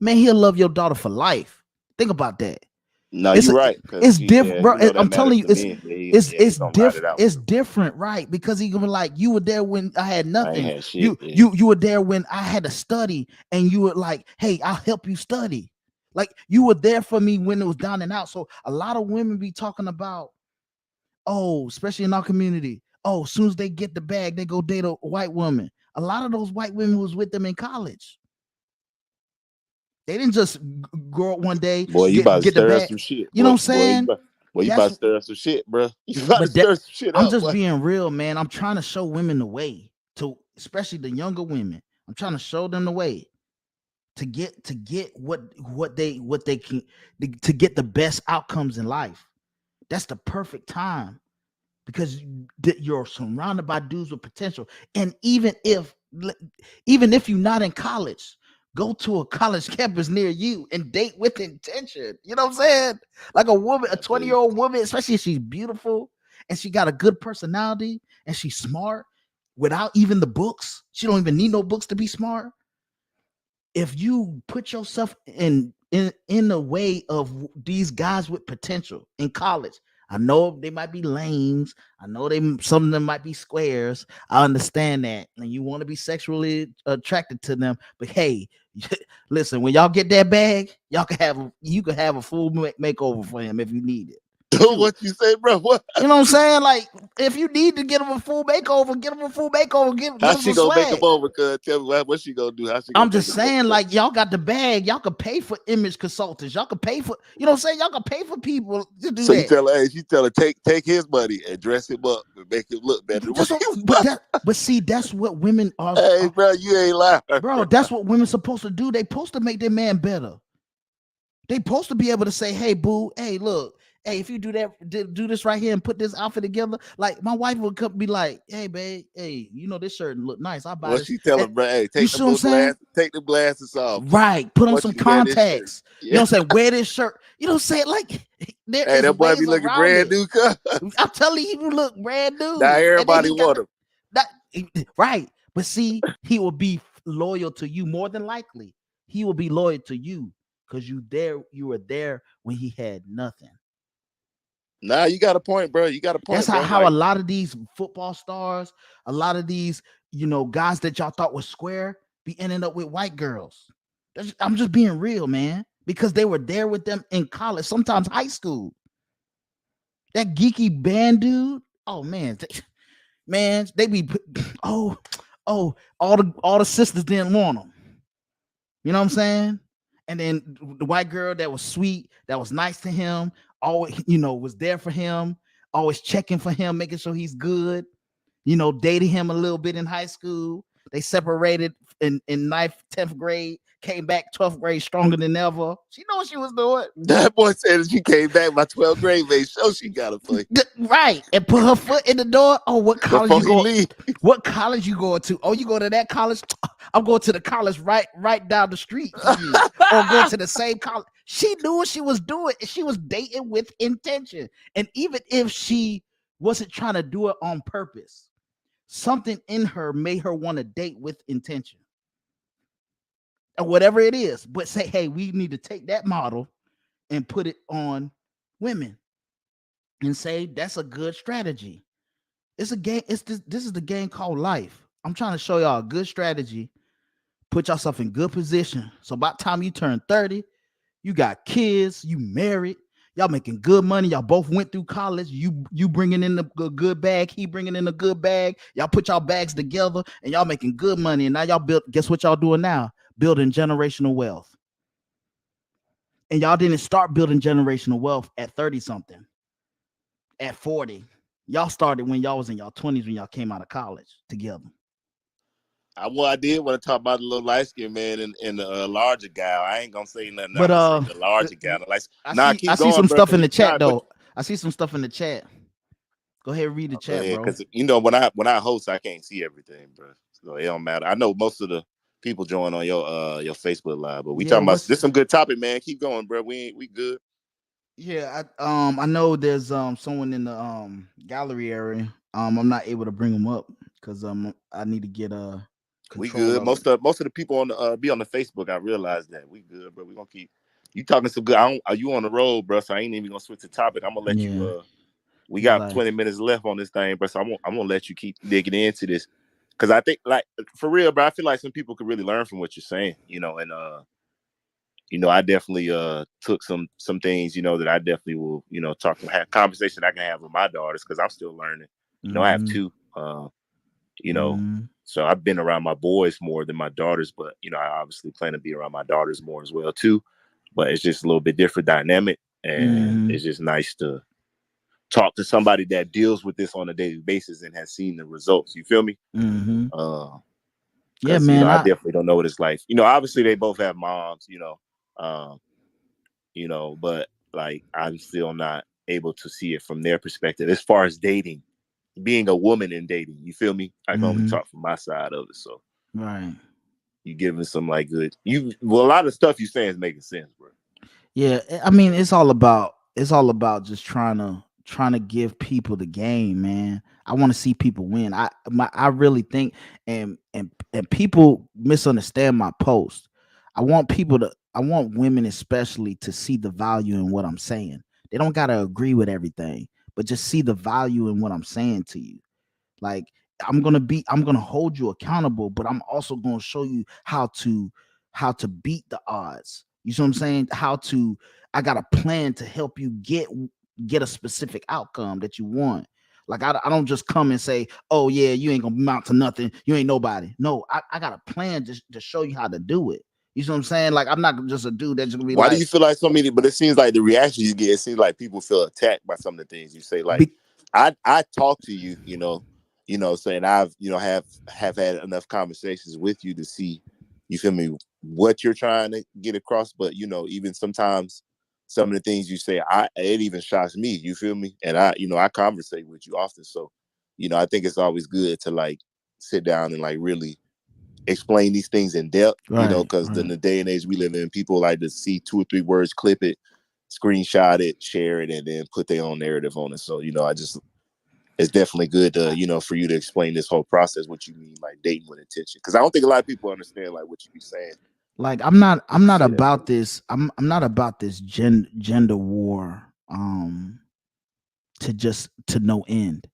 [SPEAKER 2] man, he'll love your daughter for life. Think about that.
[SPEAKER 1] No,
[SPEAKER 2] It's
[SPEAKER 1] you're
[SPEAKER 2] a,
[SPEAKER 1] right because
[SPEAKER 2] it's different, bro.
[SPEAKER 1] that
[SPEAKER 2] I'm telling
[SPEAKER 1] matters
[SPEAKER 2] you,
[SPEAKER 1] to
[SPEAKER 2] it's
[SPEAKER 1] me. Yeah,
[SPEAKER 2] it's
[SPEAKER 1] he
[SPEAKER 2] it's
[SPEAKER 1] gonna ride
[SPEAKER 2] different.
[SPEAKER 1] it out
[SPEAKER 2] It's
[SPEAKER 1] with her.
[SPEAKER 2] different, right? Because he gonna be like, you were there when I had
[SPEAKER 1] I ain't
[SPEAKER 2] nothing.
[SPEAKER 1] had shit.
[SPEAKER 2] You
[SPEAKER 1] Yeah.
[SPEAKER 2] you you were there when I had to study, and you were like, hey, I'll help you study. Like, you were there for me when it was down and out. So a lot of women be talking about, oh, especially in our community, oh, as soon as they get the bag, they go date a white woman. A lot of those white women was with them in college. They didn't just grow up one day,
[SPEAKER 1] Boy, you about to
[SPEAKER 2] get the
[SPEAKER 1] stir up
[SPEAKER 2] bag.
[SPEAKER 1] some shit,
[SPEAKER 2] You know what
[SPEAKER 1] boy.
[SPEAKER 2] I'm saying?
[SPEAKER 1] You about
[SPEAKER 2] That's
[SPEAKER 1] to stir up some shit, bro. You about to
[SPEAKER 2] but that
[SPEAKER 1] stir some shit
[SPEAKER 2] I'm
[SPEAKER 1] up,
[SPEAKER 2] just
[SPEAKER 1] boy.
[SPEAKER 2] being real, man. I'm trying to show women the way to, especially the younger women. I'm trying to show them the way to get what they can, to get the best outcomes in life. That's the perfect time, because you're surrounded by dudes with potential. And even if you're not in college, go to a college campus near you and date with intention. You know what I'm saying? Like a woman, a
[SPEAKER 1] I feel you.
[SPEAKER 2] 20-year-old woman, especially if she's beautiful and she got a good personality and she's smart, without even the books. She don't even need no books to be smart. If you put yourself in the way of these guys with potential in college, I know they might be lames. I know some of them might be squares. I understand that, and you want to be sexually attracted to them. But hey, listen, when y'all get that bag, you can have a full makeover for him if you need it. Shoot.
[SPEAKER 1] What you say, bro? What?
[SPEAKER 2] You know what I'm saying? Like, if you need to get him a full makeover, get him a full makeover, get
[SPEAKER 1] How
[SPEAKER 2] him
[SPEAKER 1] she
[SPEAKER 2] some
[SPEAKER 1] gonna make him
[SPEAKER 2] swag.
[SPEAKER 1] over? Cuz tell me what she gonna do? How she gonna
[SPEAKER 2] I'm
[SPEAKER 1] make
[SPEAKER 2] just
[SPEAKER 1] him over?
[SPEAKER 2] saying,
[SPEAKER 1] Cuz?
[SPEAKER 2] like, y'all got the bag. Y'all could pay for image consultants. Y'all could pay for, you know what I'm saying? Y'all could pay for people to do
[SPEAKER 1] So you
[SPEAKER 2] that.
[SPEAKER 1] tell her, hey, she tell her take his money and dress him up and make him look better than what
[SPEAKER 2] That's what,
[SPEAKER 1] he was.
[SPEAKER 2] but see, that's what women
[SPEAKER 1] Hey, bro, you ain't lying,
[SPEAKER 2] bro.
[SPEAKER 1] bro.
[SPEAKER 2] That's what women supposed to do. They supposed to make their man better. They supposed to be able to say, "Hey, boo, hey, look, hey, if you do that, do this right here and put this outfit together." Like my wife would come, be like, "Hey, babe, hey, you know this shirt look nice. I buy
[SPEAKER 1] Well,
[SPEAKER 2] this."
[SPEAKER 1] she tell
[SPEAKER 2] And,
[SPEAKER 1] him, bro, hey,
[SPEAKER 2] you see what I'm saying?
[SPEAKER 1] take the glasses off.
[SPEAKER 2] Right. Put
[SPEAKER 1] I
[SPEAKER 2] on
[SPEAKER 1] want
[SPEAKER 2] some
[SPEAKER 1] you to wear this shirt.
[SPEAKER 2] contacts. You know
[SPEAKER 1] Yeah.
[SPEAKER 2] what I'm saying? Wear this shirt. You know what I'm saying? Like there
[SPEAKER 1] Hey,
[SPEAKER 2] is
[SPEAKER 1] that boy be
[SPEAKER 2] ways
[SPEAKER 1] looking
[SPEAKER 2] around
[SPEAKER 1] brand
[SPEAKER 2] it.
[SPEAKER 1] new, cuz.
[SPEAKER 2] I'm telling you, he look brand
[SPEAKER 1] Now
[SPEAKER 2] new. And then
[SPEAKER 1] everybody
[SPEAKER 2] he got
[SPEAKER 1] want
[SPEAKER 2] the
[SPEAKER 1] him.
[SPEAKER 2] that right. But see, he will be loyal to you more than likely. He will be loyal to you because you were there when he had nothing.
[SPEAKER 1] Nah, you got a point, bro. You got a
[SPEAKER 2] That's
[SPEAKER 1] point, bro.
[SPEAKER 2] how a
[SPEAKER 1] Like,
[SPEAKER 2] lot of these football stars, a lot of these, guys that y'all thought was square be ending up with white girls. I'm just being real, man, because they were there with them in college, sometimes high school. That geeky band dude, oh man, man, they be oh, oh, all the sisters didn't want them. You know what I'm saying? And then the white girl that was sweet, that was nice to him, always, was there for him, always checking for him, making sure he's good, dated him a little bit in high school. They separated in ninth, 10th grade, came back 12th grade stronger than ever. She knew what she was doing.
[SPEAKER 1] that boy said that she came back by 12th grade, made sure she got a play
[SPEAKER 2] Right. And put her foot in the door. Oh, what college
[SPEAKER 1] before
[SPEAKER 2] you
[SPEAKER 1] he
[SPEAKER 2] go?
[SPEAKER 1] leave.
[SPEAKER 2] What college you going to? Oh, you go to that college? I'm going to the college right down the street from you. Or go to the same college. She knew what she was doing. She was dating with intention. And even if she wasn't trying to do it on purpose, something in her made her want to date with intention. Or whatever it is. But say, hey, we need to take that model and put it on women and say that's a good strategy. It's a game. This is the game called life. I'm trying to show y'all a good strategy. Put yourself in good position. So by the time you turn 30, you got kids, you married, y'all making good money. Y'all both went through college. You bringing in the good bag, he bringing in a good bag. Y'all put y'all bags together and y'all making good money. And now y'all build. Guess what y'all doing now? Building generational wealth. And y'all didn't start building generational wealth at 30 something, at 40. Y'all started when y'all was in y'all 20s when y'all came out of college together.
[SPEAKER 1] I did want to talk about the little light skinned man and the larger guy. I ain't gonna say nothing. I'm
[SPEAKER 2] But
[SPEAKER 1] gonna say the larger guy. Like,
[SPEAKER 2] I
[SPEAKER 1] nah,
[SPEAKER 2] see I
[SPEAKER 1] keep
[SPEAKER 2] see
[SPEAKER 1] going,
[SPEAKER 2] some
[SPEAKER 1] bro.
[SPEAKER 2] stuff
[SPEAKER 1] Cause
[SPEAKER 2] in the
[SPEAKER 1] you
[SPEAKER 2] chat
[SPEAKER 1] not what.
[SPEAKER 2] though. I see some stuff in the chat. Go ahead, read the
[SPEAKER 1] Oh, go
[SPEAKER 2] chat,
[SPEAKER 1] ahead,
[SPEAKER 2] bro.
[SPEAKER 1] cause when I host, I can't see everything, bro. So it don't matter. I know most of the people join on your Facebook live, but we
[SPEAKER 2] Yeah,
[SPEAKER 1] talking about
[SPEAKER 2] what's
[SPEAKER 1] this some good topic, man. Keep going, bro. We good.
[SPEAKER 2] yeah, I know there's someone in the gallery area. I'm not able to bring them up because I need to get
[SPEAKER 1] We
[SPEAKER 2] control
[SPEAKER 1] good.
[SPEAKER 2] of it.
[SPEAKER 1] Most of the people on the be on the Facebook. I realize that we good, bro. We gonna keep you talking some good. Are you on the road, bro? So I ain't even gonna switch the topic. I'm gonna let you.
[SPEAKER 2] Yeah,
[SPEAKER 1] We
[SPEAKER 2] he's
[SPEAKER 1] got
[SPEAKER 2] like,
[SPEAKER 1] 20 minutes left on this thing, bro. So I'm gonna let you keep digging into this because I think, like, for real, bro. I feel like some people could really learn from what you're saying, and I definitely took some things, that I definitely will, have conversation I can have with my daughters because I'm still learning. I have
[SPEAKER 2] mm-hmm,
[SPEAKER 1] two. you know.
[SPEAKER 2] mm-hmm,
[SPEAKER 1] So I've been around my boys more than my daughters, but I obviously plan to be around my daughters more as well too. But it's just a little bit different dynamic, and
[SPEAKER 2] mm-hmm,
[SPEAKER 1] it's just nice to talk to somebody that deals with this on a daily basis and has seen the results. You feel me?
[SPEAKER 2] mm-hmm.
[SPEAKER 1] Uh,
[SPEAKER 2] Yeah,
[SPEAKER 1] because
[SPEAKER 2] man.
[SPEAKER 1] I definitely don't know what it's like. Obviously they both have moms. Um, but like I'm still not able to see it from their perspective as far as dating, being a woman in dating. You feel me? I can only
[SPEAKER 2] Mm-hmm.
[SPEAKER 1] talk from my side of it. So
[SPEAKER 2] Right.
[SPEAKER 1] you giving some like good a lot of stuff you saying is making sense, bro.
[SPEAKER 2] Yeah, I mean it's all about just trying to give people the game, man. I want to see people win. I really think and people misunderstand my post. I want women especially to see the value in what I'm saying. They don't got to agree with everything, but just see the value in what I'm saying to you. Like I'm gonna hold you accountable, but I'm also gonna show you how to beat the odds. You see what I'm saying? I got a plan to help you get a specific outcome that you want. Like I don't just come and say, oh yeah, you ain't gonna amount to nothing. You ain't nobody. No, I got a plan just to show you how to do it. You see what I'm saying? Like I'm not just a dude that's gonna be
[SPEAKER 1] Why do
[SPEAKER 2] like,
[SPEAKER 1] you feel like so many? But it seems like the reaction you get, it seems like people feel attacked by some of the things you say. Like,
[SPEAKER 2] be,
[SPEAKER 1] I talk to you, saying I've have had enough conversations with you to see, you feel me, what you're trying to get across, but even sometimes some of the things you say, it even shocks me. You feel me? And I conversate with you often, so I think it's always good to like sit down and like really explain these things in depth.
[SPEAKER 2] Right,
[SPEAKER 1] Because in
[SPEAKER 2] right.
[SPEAKER 1] the day and age we live in, people like to see 2 or 3 words, clip it, screenshot it, share it, and then put their own narrative on it. So it's definitely good to for you to explain this whole process, what you mean like dating with intention, because I don't think a lot of people understand like what you be saying
[SPEAKER 2] Like I'm not
[SPEAKER 1] when
[SPEAKER 2] I'm
[SPEAKER 1] you
[SPEAKER 2] not
[SPEAKER 1] say that.
[SPEAKER 2] about this. I'm not about this gender war to just to no end.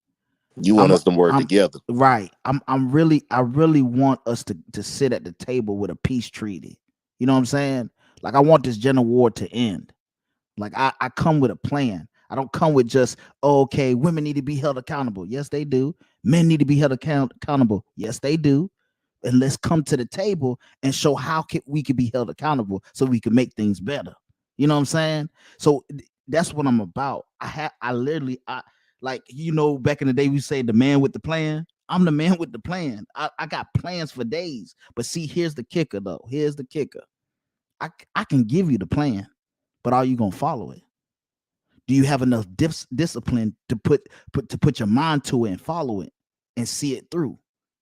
[SPEAKER 1] You want
[SPEAKER 2] I'm
[SPEAKER 1] us to work
[SPEAKER 2] I'm
[SPEAKER 1] together.
[SPEAKER 2] right. I really want us to sit at the table with a peace treaty. You know what I'm saying? Like I want this gender war to end. Like I come with a plan. I don't come with just, oh, okay, women need to be held accountable. Yes, they do. Men need to be held accountable. Yes, they do. And let's come to the table and show how we can be held accountable so we can make things better. You know what I'm saying? So that's what I'm about. I literally like back in the day we say the man with the plan. I'm the man with the plan. I got plans for days. But see, here's the kicker though. Here's the kicker. I can give you the plan, but are you gonna follow it? Do you have enough discipline to put your mind to it and follow it and see it through?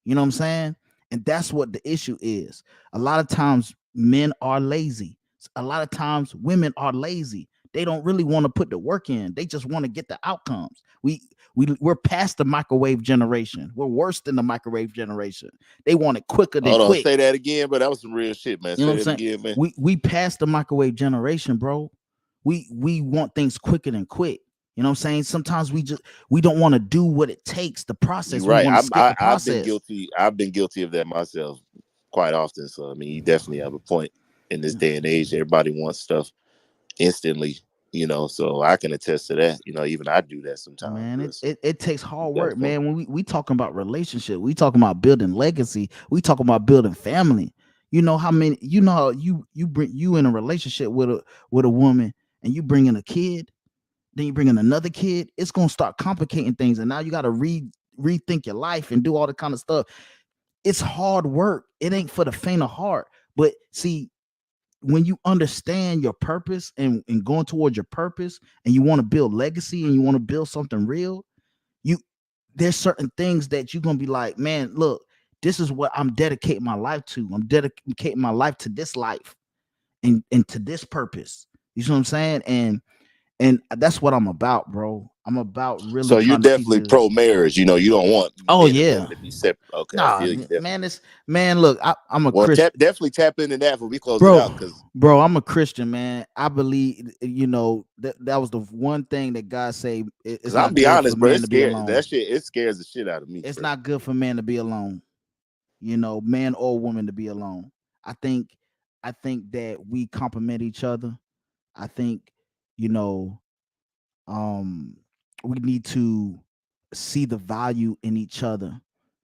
[SPEAKER 2] You know what I'm saying? And that's what the issue is. A lot of times men are lazy. A lot of times women are lazy. They don't really want to put the work in. They just want to get the outcomes. We're past the microwave generation. We're worse than the microwave generation. They want it quicker than
[SPEAKER 1] Hold on,
[SPEAKER 2] quick.
[SPEAKER 1] say that again, but that was some real shit, man.
[SPEAKER 2] You know what
[SPEAKER 1] Say
[SPEAKER 2] I'm
[SPEAKER 1] that
[SPEAKER 2] saying?
[SPEAKER 1] again, man.
[SPEAKER 2] We passed the microwave generation, bro. We want things quicker than quick. You know what I'm saying? Sometimes we don't want to do what it takes, the
[SPEAKER 1] You're
[SPEAKER 2] process. We
[SPEAKER 1] right.
[SPEAKER 2] want to skip the
[SPEAKER 1] I've been
[SPEAKER 2] process.
[SPEAKER 1] guilty. I've been guilty of that myself quite often. So I mean, you definitely have a point in this day and age. Everybody wants stuff instantly. So I can attest to that. Even I do that sometimes,
[SPEAKER 2] Man,
[SPEAKER 1] bro.
[SPEAKER 2] it,
[SPEAKER 1] So
[SPEAKER 2] it it takes
[SPEAKER 1] you
[SPEAKER 2] hard
[SPEAKER 1] got a
[SPEAKER 2] work,
[SPEAKER 1] point.
[SPEAKER 2] man. When we talking about relationship, we talking about building legacy. We talking about building family. You know how many? You know how you in a relationship with a woman, and you bring in a kid, then you bring in another kid. It's gonna start complicating things, and now you got to rethink your life and do all the kind of stuff. It's hard work. It ain't for the faint of heart. But see, when you understand your purpose and going towards your purpose, and you want to build legacy and you want to build something real, you there's certain things that you're gonna be like, man, look, this is what I'm dedicating my life to. I'm dedicating my life to this life and to this purpose. You see what I'm saying? And that's what I'm about, bro. I'm about really
[SPEAKER 1] So you're
[SPEAKER 2] trying to teach
[SPEAKER 1] definitely
[SPEAKER 2] you.
[SPEAKER 1] pro marriage. You don't want
[SPEAKER 2] Oh
[SPEAKER 1] men and
[SPEAKER 2] yeah.
[SPEAKER 1] women to be separate. Okay, I
[SPEAKER 2] Nah,
[SPEAKER 1] feel you definitely.
[SPEAKER 2] man, this man, look, I'm a
[SPEAKER 1] Well,
[SPEAKER 2] Christian.
[SPEAKER 1] definitely tap into that when we close it
[SPEAKER 2] Bro,
[SPEAKER 1] out, because
[SPEAKER 2] I'm a Christian, man. I believe, that was the one thing that God say it's
[SPEAKER 1] I'm
[SPEAKER 2] not
[SPEAKER 1] be
[SPEAKER 2] good for
[SPEAKER 1] honest, bro,
[SPEAKER 2] man
[SPEAKER 1] it's
[SPEAKER 2] to be
[SPEAKER 1] scary. That
[SPEAKER 2] alone.
[SPEAKER 1] shit, it scares the shit out of me,
[SPEAKER 2] It's
[SPEAKER 1] bro.
[SPEAKER 2] not good for man to be alone. Man or woman to be alone. I think I think that we complement each other. I think, you know, um we need to see the value in each other,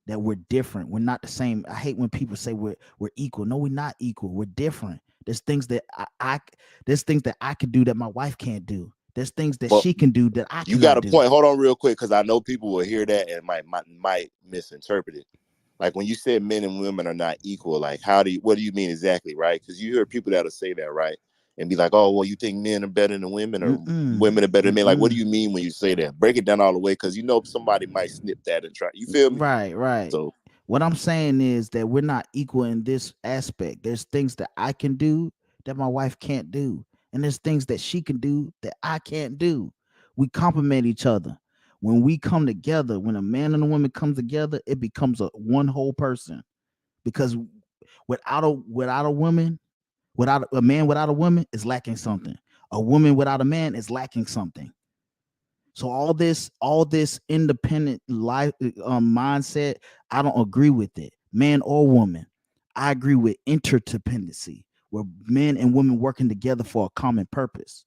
[SPEAKER 2] that we're different, we're not the same. I hate when people say we're equal. No, we're not equal, we're different. There's things that there's things that I can do that my wife can't do. There's things that
[SPEAKER 1] But
[SPEAKER 2] she can do that I
[SPEAKER 1] you got
[SPEAKER 2] cannot
[SPEAKER 1] a
[SPEAKER 2] do.
[SPEAKER 1] point. Hold on, real quick, because I know people will hear that and might misinterpret it. Like when you said men and women are not equal, like what do you mean exactly, right? Because you hear people that'll say that, right, and be like, oh, well, you think men are better than women, or
[SPEAKER 2] Mm-mm,
[SPEAKER 1] women are better than men? Like, what do
[SPEAKER 2] mm-mm.
[SPEAKER 1] you mean when you say that? Break it down all the way, because somebody might snip that and try. You feel me?
[SPEAKER 2] Right, right.
[SPEAKER 1] So
[SPEAKER 2] What I'm saying is that we're not equal in this aspect. There's things that I can do that my wife can't do, and there's things that she can do that I can't do. We complement each other. When we come together, when a man and a woman come together, it becomes a one whole person. Because without a woman, without a man, without a woman is lacking something. A woman without a man is lacking something. So all this independent life mindset, I don't agree with it, man or woman. I agree with interdependency, where men and women working together for a common purpose.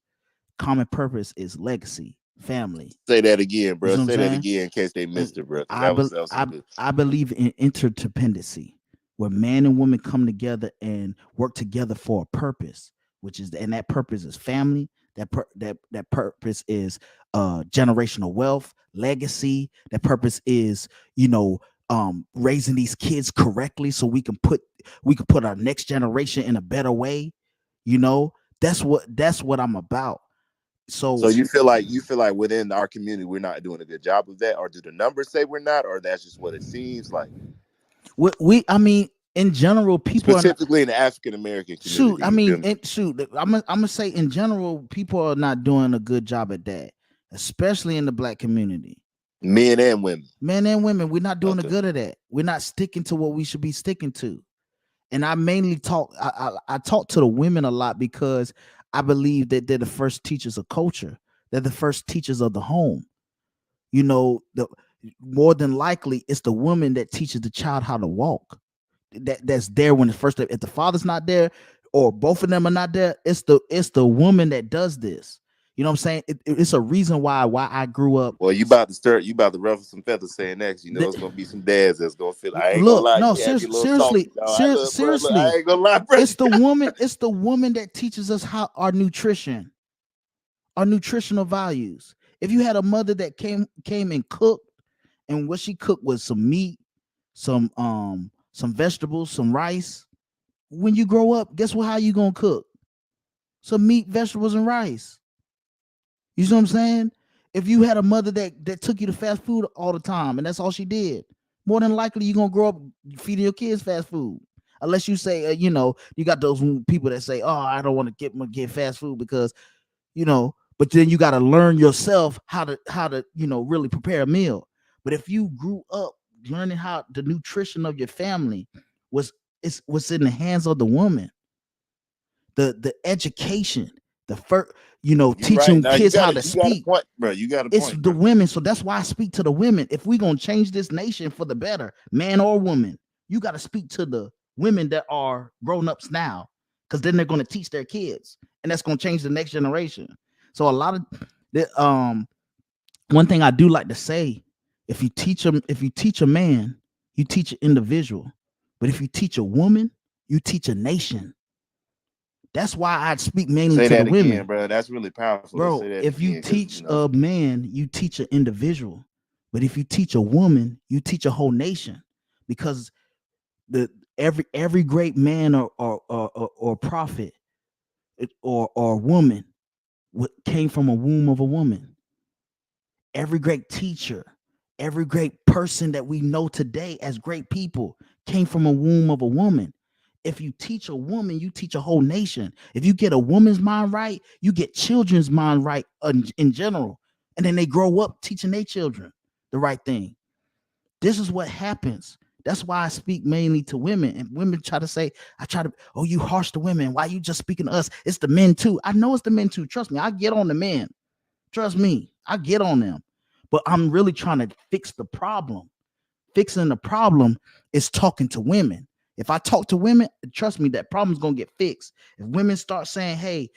[SPEAKER 2] Common purpose is legacy, family.
[SPEAKER 1] say that again,
[SPEAKER 2] You
[SPEAKER 1] bro.
[SPEAKER 2] see what I'm
[SPEAKER 1] Say that
[SPEAKER 2] saying?
[SPEAKER 1] again in case they
[SPEAKER 2] And
[SPEAKER 1] missed it, bro, because
[SPEAKER 2] I be,
[SPEAKER 1] that was some
[SPEAKER 2] I
[SPEAKER 1] good.
[SPEAKER 2] I believe in interdependency, where man and woman come together and work together for a purpose, and that purpose is family. That purpose is generational wealth, legacy. That purpose is, you know, raising these kids correctly so we can put our next generation in a better way. You know, that's what I'm about.
[SPEAKER 1] So
[SPEAKER 2] So
[SPEAKER 1] you feel like within our community we're not doing a good job of that, or do the numbers say we're not, or that's just what it seems like?
[SPEAKER 2] I mean, in general, people are not.
[SPEAKER 1] Specifically in the African American
[SPEAKER 2] Shoot,
[SPEAKER 1] community,
[SPEAKER 2] I
[SPEAKER 1] you
[SPEAKER 2] mean,
[SPEAKER 1] feel me?
[SPEAKER 2] I'm gonna say in general, people are not doing a good job at that, especially in the black community.
[SPEAKER 1] Men and women.
[SPEAKER 2] Men and women, we're not doing a
[SPEAKER 1] Okay.
[SPEAKER 2] good at that. We're not sticking to what we should be sticking to. And I mainly talk. I talk to the women a lot because I believe that they're the first teachers of culture. They're the first teachers of the home. You know, the more than likely it's the woman that teaches the child how to walk. That's there when the first, if the father's not there or both of them are not there, it's the woman that does this. You know what I'm saying? It's a reason why I grew up.
[SPEAKER 1] Well, you about to ruffle some feathers saying next. You know it's gonna be some dads that's gonna feel. I ain't gonna
[SPEAKER 2] Look,
[SPEAKER 1] lie,
[SPEAKER 2] no,
[SPEAKER 1] you had me a little salty, dog. I look, bro. Look, I
[SPEAKER 2] seriously,
[SPEAKER 1] ain't gonna lie, bro.
[SPEAKER 2] it's the woman that teaches us how our nutritional values. If you had a mother that came and cooked, and what she cooked was some meat, some vegetables, some rice. When you grow up, guess what? How you gonna cook? Some meat, vegetables, and rice. You see what I'm saying? If you had a mother that took you to fast food all the time and that's all she did, more than likely you're gonna grow up feeding your kids fast food. Unless you say, you got those people that say, "Oh, I don't want to get fast food because But then you got to learn yourself how to really prepare a meal. But if you grew up learning how the nutrition of your family was was in the hands of the woman, the education, the first,
[SPEAKER 1] You right
[SPEAKER 2] teaching
[SPEAKER 1] now. You
[SPEAKER 2] kids
[SPEAKER 1] got
[SPEAKER 2] how
[SPEAKER 1] it.
[SPEAKER 2] to
[SPEAKER 1] You got a
[SPEAKER 2] speak.
[SPEAKER 1] point, bro. You got a
[SPEAKER 2] It's
[SPEAKER 1] point,
[SPEAKER 2] the
[SPEAKER 1] bro.
[SPEAKER 2] women. So that's why I speak to the women. If we gonna change this nation for the better, man or woman, you got to speak to the women that are grown-ups now, because then they're gonna teach their kids, and that's gonna change the next generation. So a lot of the one thing I do like to say, if you teach a man, you teach an individual. But if you teach a woman, you teach a nation. That's why I speak mainly
[SPEAKER 1] Say
[SPEAKER 2] to the
[SPEAKER 1] that again,
[SPEAKER 2] women.
[SPEAKER 1] bro. That's really powerful. Let's say
[SPEAKER 2] Bro,
[SPEAKER 1] that
[SPEAKER 2] if you
[SPEAKER 1] again, because
[SPEAKER 2] teach a man, you teach an individual. But if you teach a woman, you teach a whole nation. Because the every great man or prophet or woman came from a womb of a woman. Every great teacher, every great person that we know today as great people came from a womb of a woman. If you teach a woman, you teach a whole nation. If you get a woman's mind right, you get children's mind right in general. And then they grow up teaching their children the right thing. This is what happens. That's why I speak mainly to women. And women try to say, oh, you harsh to women. Why you just speaking to us? It's the men too. I know it's the men too. Trust me, I get on the men. Trust me, I get on them. But I'm really trying to fix the problem. Fixing the problem is talking to women. If I talk to women, trust me, that problem's gonna get fixed. If women start saying, "Hey,"